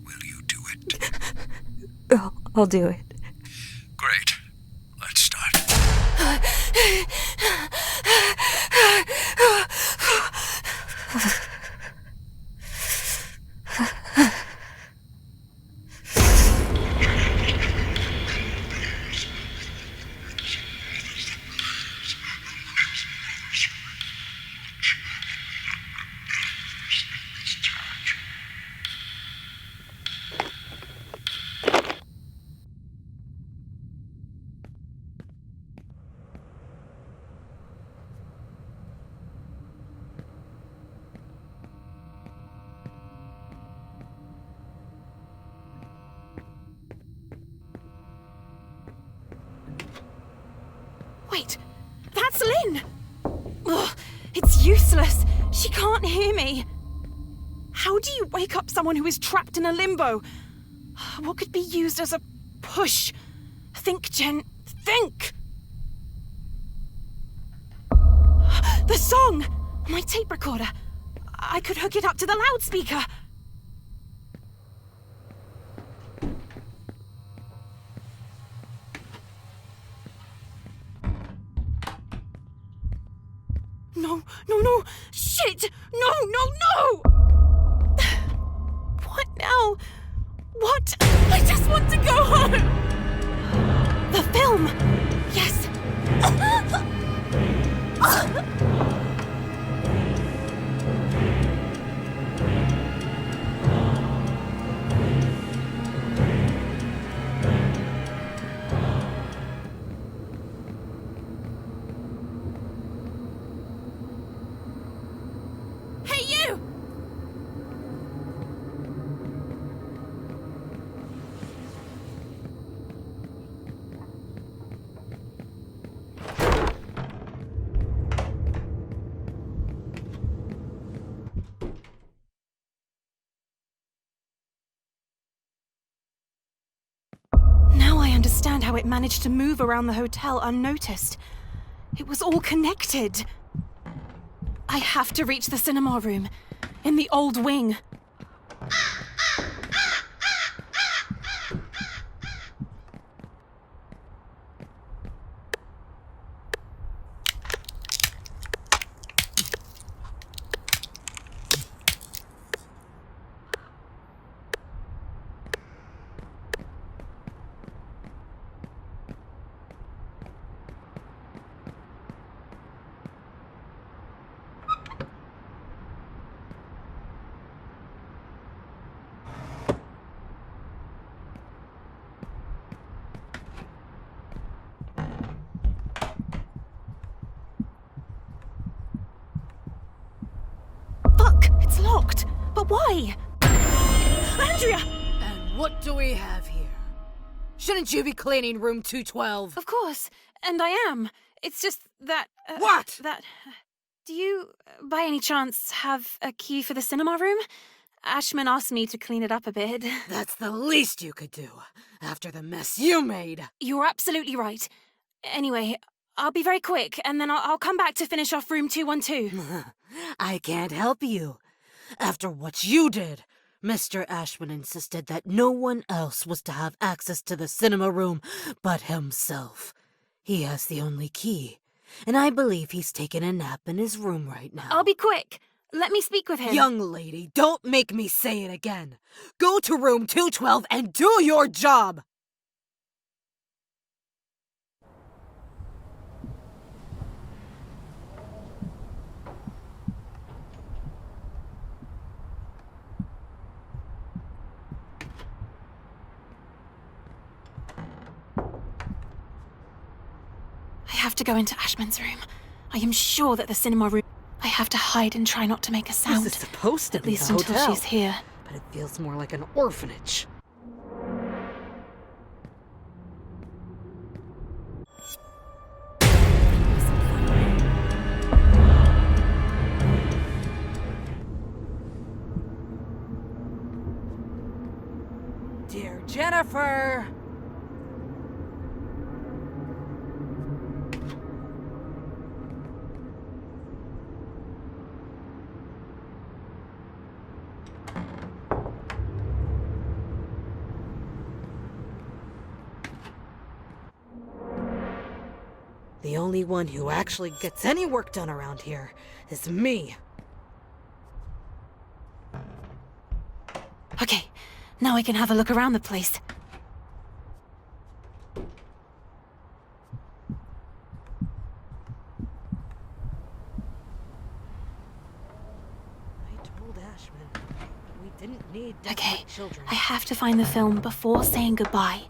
will you do it? I'll do it. Great. Let's start. Wait, that's Lynn! Ugh, it's useless. She can't hear me. How do you wake up someone who is trapped in a limbo? What could be used as a push? Think, Jen, think! The song! My tape recorder. I could hook it up to the loudspeaker. No! Shit! No! What now? What? I just want to go home! The film! Yes! Hey, you! Now I understand how it managed to move around the hotel unnoticed. It was all connected. I have to reach the cinema room, in the old wing. It's locked. But why? Andrea! And what do we have here? Shouldn't you be cleaning room 212? Of course, and I am. It's just that... What? Do you, by any chance, have a key for the cinema room? Ashman asked me to clean it up a bit. That's the least you could do, after the mess you made. You're absolutely right. Anyway, I'll be very quick, and then I'll come back to finish off room 212. I can't help you. After what you did, Mr. Ashman insisted that no one else was to have access to the cinema room but himself. He has the only key, and I believe he's taking a nap in his room right now. I'll be quick. Let me speak with him. Young lady, don't make me say it again. Go to room 212 and do your job! I have to go into Ashman's room. I am sure that the cinema room... I have to hide and try not to make a sound. This is supposed to at be least a until hotel, she's here. but it feels more like an orphanage. here, Jennifer! The only one who actually gets any work done around here is me. Okay, now I can have a look around the place. Didn't need Okay, children. I have to find the film before saying goodbye.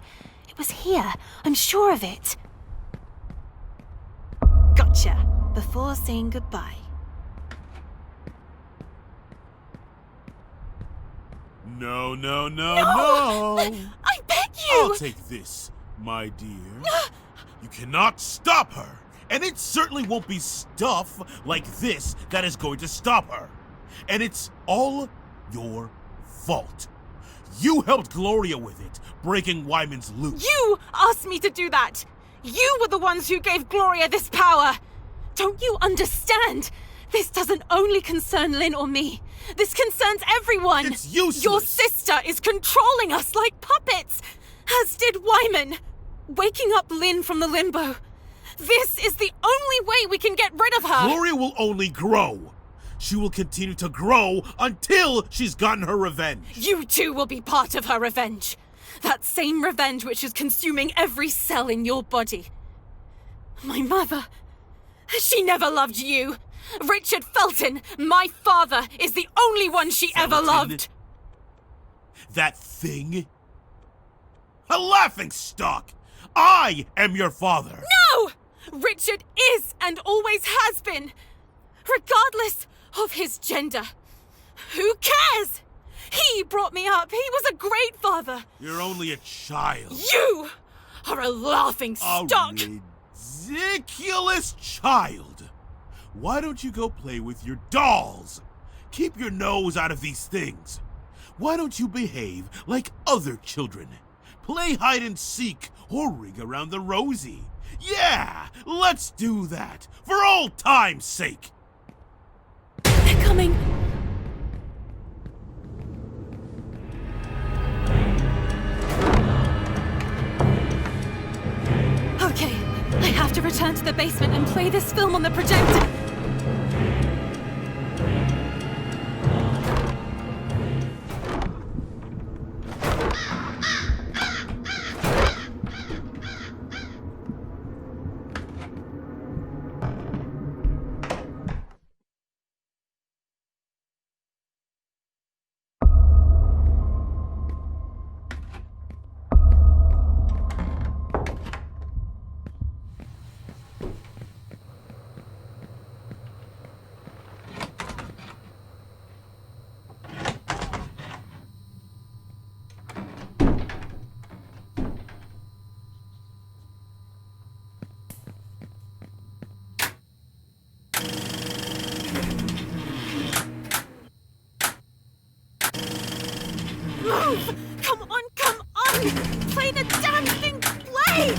It was here, I'm sure of it. Gotcha. Before saying goodbye. No, no, no, No! no! I beg you! I'll take this, my dear. You cannot stop her! And it certainly won't be stuff like this that is going to stop her. And it's all your fault. You helped Gloria with it, breaking Wyman's loop. You asked me to do that! You were the ones who gave Gloria this power! Don't you understand? This doesn't only concern Lynn or me. This concerns everyone! It's useless! Your sister is controlling us like puppets! As did Wyman! Waking up Lynn from the limbo. This is the only way we can get rid of her! Gloria will only grow. She will continue to grow until she's gotten her revenge. You too will be part of her revenge. That same revenge which is consuming every cell in your body. My mother, she never loved you. Richard Felton, my father, is the only one she ever loved. That thing? A laughingstock! I am your father! No! Richard is and always has been. Regardless of his gender. Who cares? He brought me up. He was a great father. You're only a child. You are a laughing stock. A ridiculous child. Why don't you go play with your dolls? Keep your nose out of these things. Why don't you behave like other children? Play hide and seek or ring around the rosy. Yeah, let's do that for old time's sake. They're coming. Okay, I have to return to the basement and play this film on the projector. Move! Come on, come on! Play the damn thing! Play!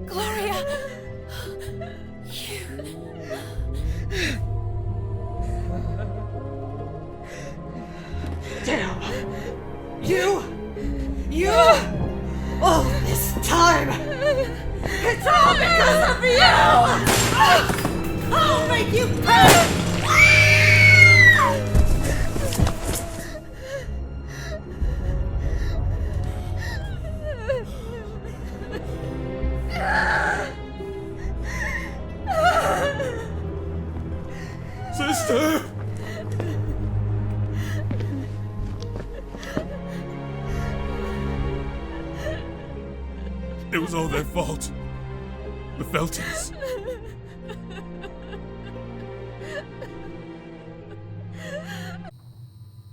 Gloria! Damn! You! All this time! It's all because of you! I'll make you pay! It was all their fault. The Feltons.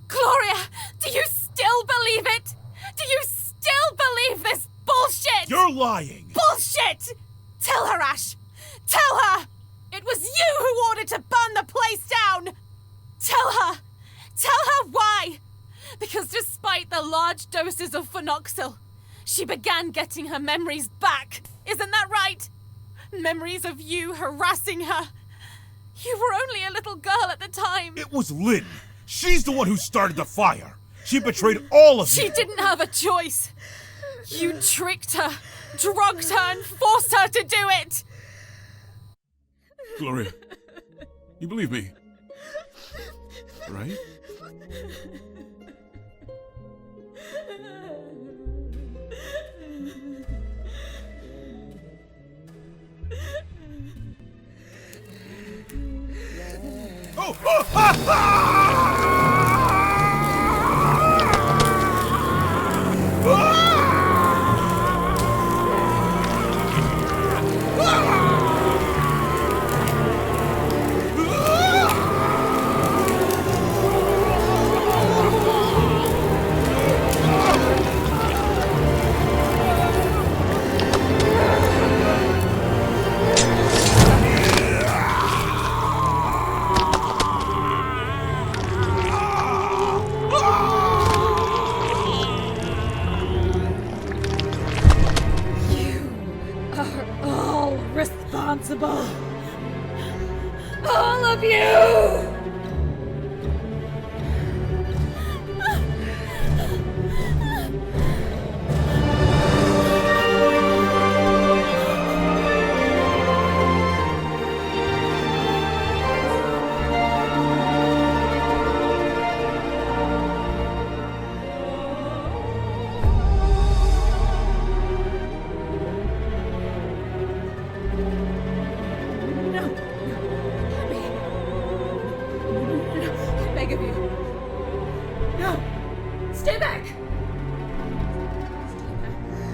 Gloria, do you still believe it? Do you still believe this bullshit? You're lying! Bullshit! Tell her, Ash! Tell her! It was you who ordered to burn the place down! Tell her! Tell her why! Because despite the large doses of phenoxyl, she began getting her memories back. Isn't that right? Memories of you harassing her. You were only a little girl at the time. It was Lynn. She's the one who started the fire. She betrayed all of you. She didn't have a choice. You tricked her, drugged her, and forced her to do it. Gloria, you believe me, right? Oh! Responsible. All of you!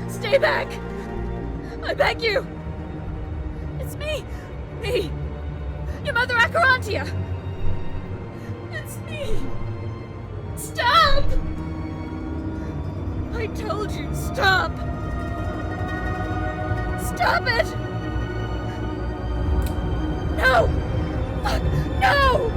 Stay back! I beg you! It's me! Me! Your mother Acherontia! It's me! Stop! I told you, stop! Stop it! No! Fuck! No!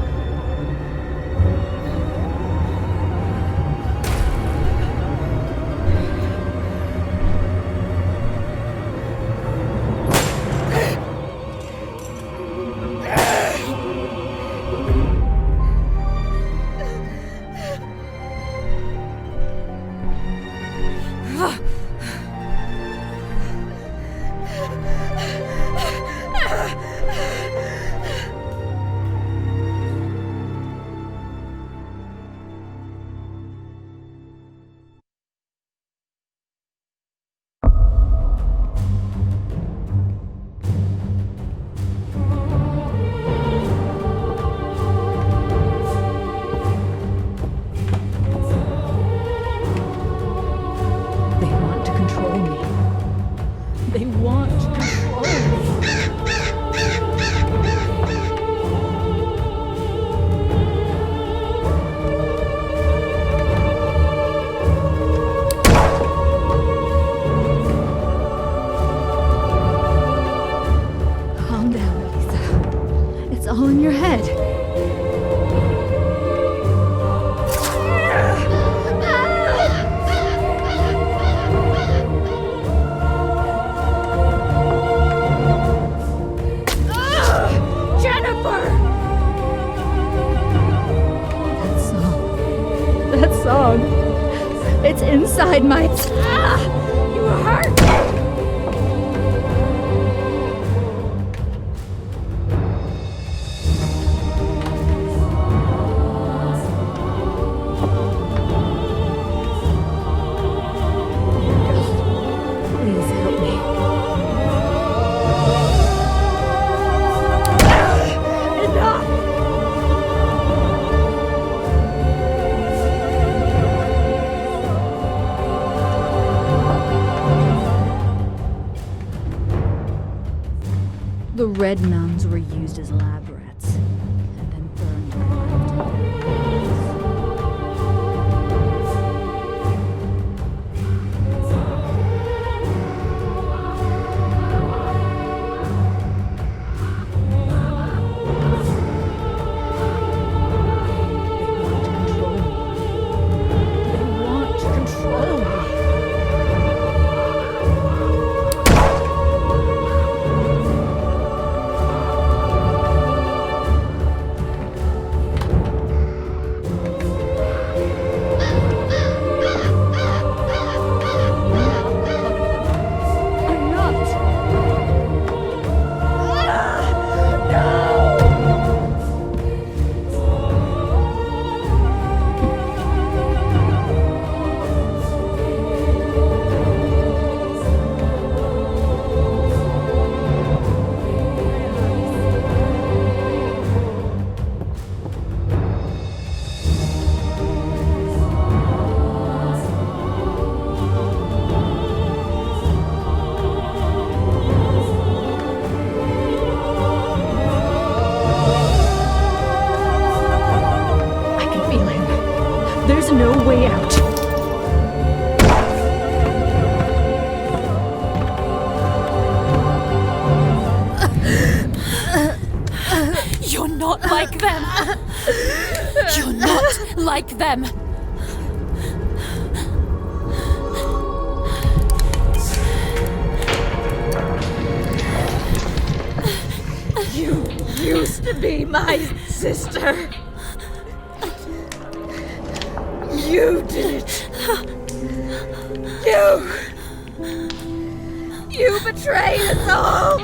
It's inside my... You hurt! Please help me. Enough! red nuns were used as lab rats, and then burned alive. There's no way out. You're not like them. You're not like them. You used to be my sister. You did it. You betrayed us all.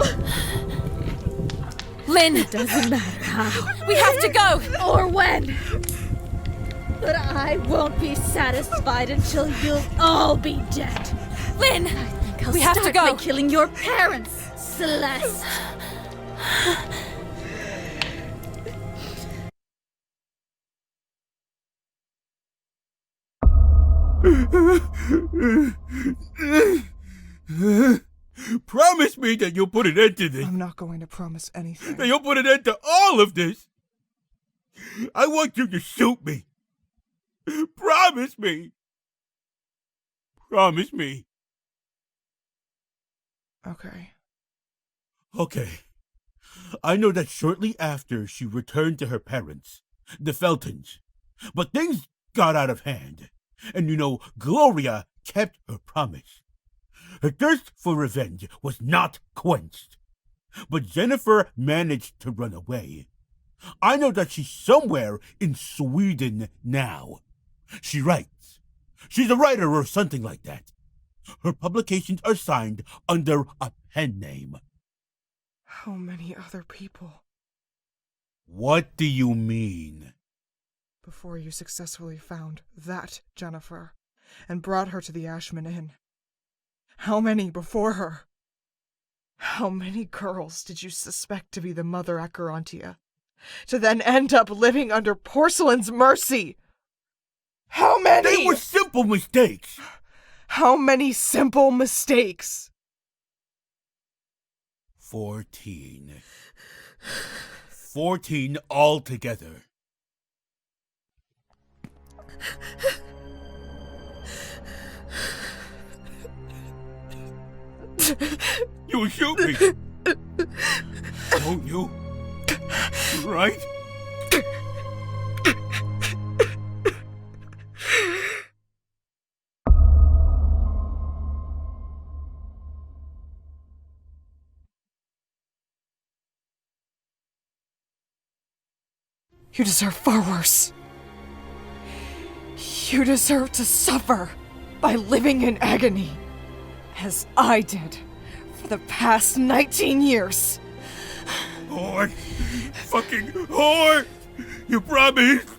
Lynn! It doesn't matter how. We have to go! Or when. But I won't be satisfied until you'll all be dead. Lynn! We have to go! By killing your parents, Celeste. Promise me that you'll put an end to this. I'm not going to promise anything. That you'll put an end to all of this. I want you to shoot me. Promise me. Promise me. Okay. Okay. I know that shortly after she returned to her parents, the Feltons, but things got out of hand. And you know, Gloria kept her promise. Her thirst for revenge was not quenched. But Jennifer managed to run away. I know that she's somewhere in Sweden now. She writes. She's a writer or something like that. Her publications are signed under a pen name. How many other people? What do you mean? Before you successfully found that Jennifer and brought her to the Ashman Inn. How many before her? How many girls did you suspect to be the mother Acherontia, to then end up living under Porcelain's mercy? How many? They were simple mistakes. How many simple mistakes? 14. 14 altogether. You shoot me. Won't you? Right? You deserve far worse. You deserve to suffer by living in agony, as I did for the past 19 years. Whore! Fucking whore! You promised!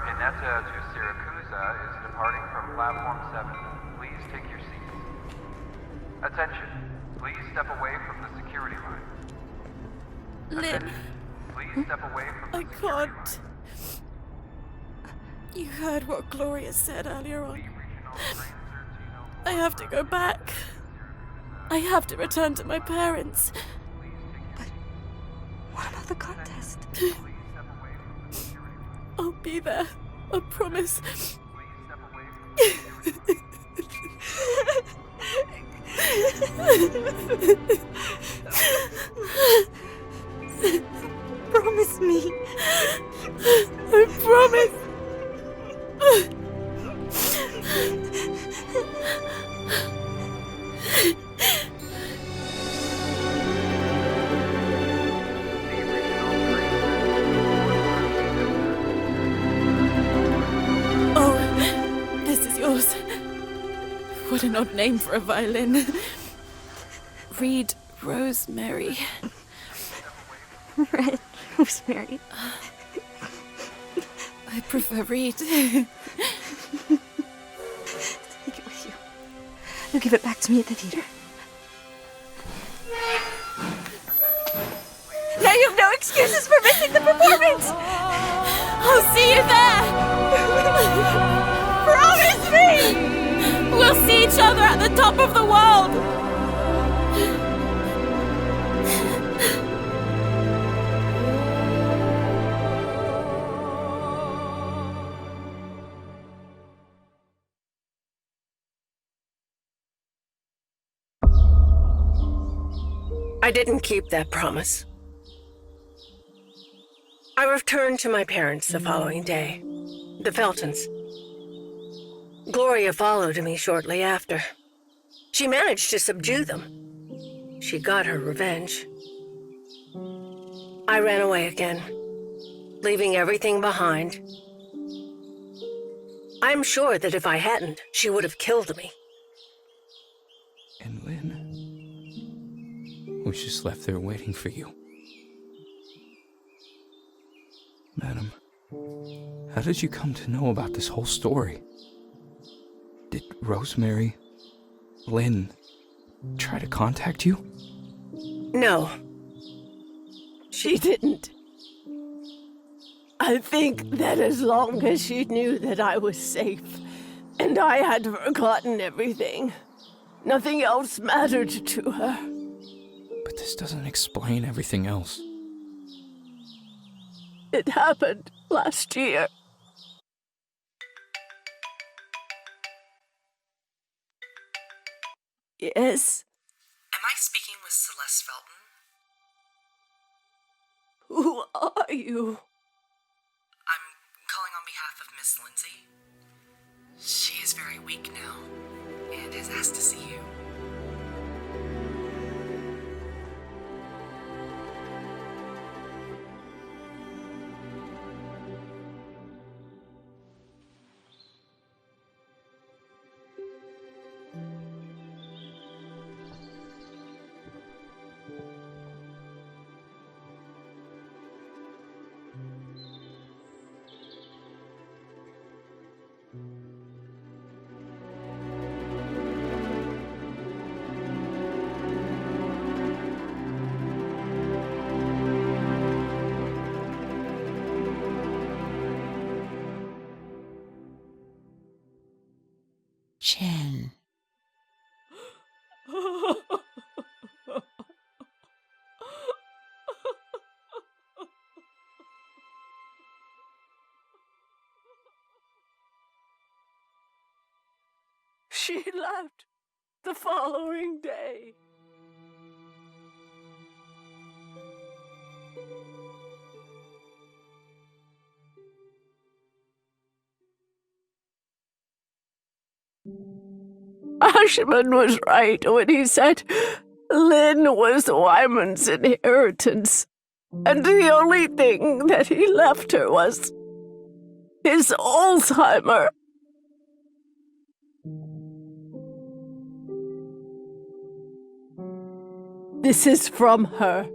Ginetta to Siracusa is departing from platform 7. Please take your seats. Attention, please step away from the security line. Lynn, Please step away from the I can't. You heard what Gloria said earlier on. I have to go back. I have to return to my parents. What about the contest? I'll be there. I promise. Promise me. I promise. Oh, this is yours. What an odd name for a violin. Read Rosemary. Red Rosemary. I prefer Reed. Take it with you. You'll give it back to me at the theater. Now you have no excuses for missing the performance! I'll see you there! Promise me! We'll see each other at the top of the world! I didn't keep that promise. I returned to my parents the following day, the Feltons. Gloria followed me shortly after. She managed to subdue them. She got her revenge. I ran away again, leaving everything behind. I'm sure that if I hadn't, she would have killed me. And Lynn was just left there waiting for you. Madam, how did you come to know about this whole story? Did Rosemary, Lynn, try to contact you? No. She didn't. I think that as long as she knew that I was safe, and I had forgotten everything, nothing else mattered to her. But this doesn't explain everything else. It happened last year. Yes? Am I speaking with Celeste Felton? Who are you? I'm calling on behalf of Miss Lindsay. She is very weak now, and has asked to see you. Chen. She left the following day. Ashman was right when he said Lynn was Wyman's inheritance, and the only thing that he left her was his Alzheimer. This is from her.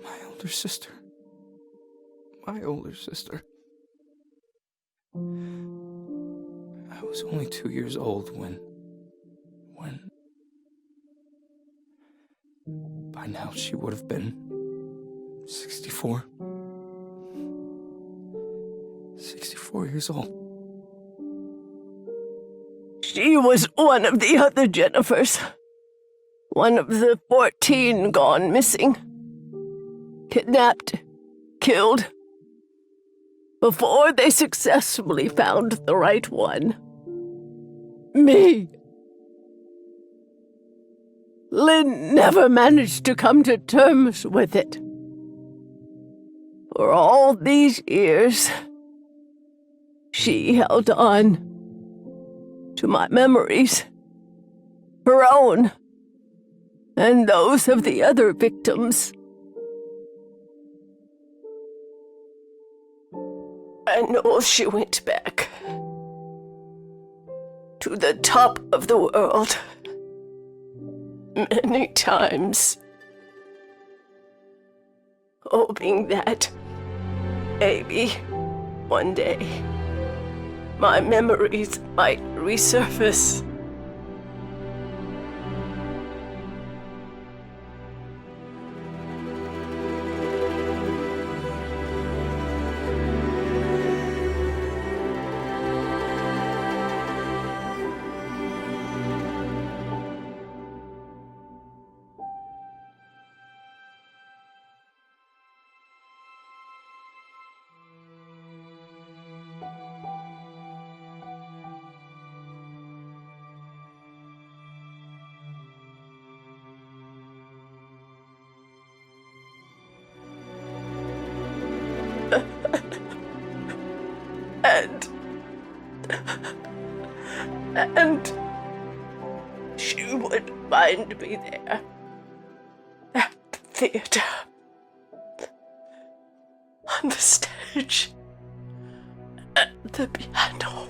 My older sister. My older sister. I was only 2 years old when... By now she would have been 64. 64 years old. She was one of the other Jennifers. One of the 14 gone missing. Kidnapped, killed, before they successfully found the right one. Me. Lynn never managed to come to terms with it. For all these years, she held on to my memories, her own, and those of the other victims. I know she went back to the top of the world many times, hoping that maybe one day my memories might resurface. And she would find me there at the theater, on the stage, at the piano.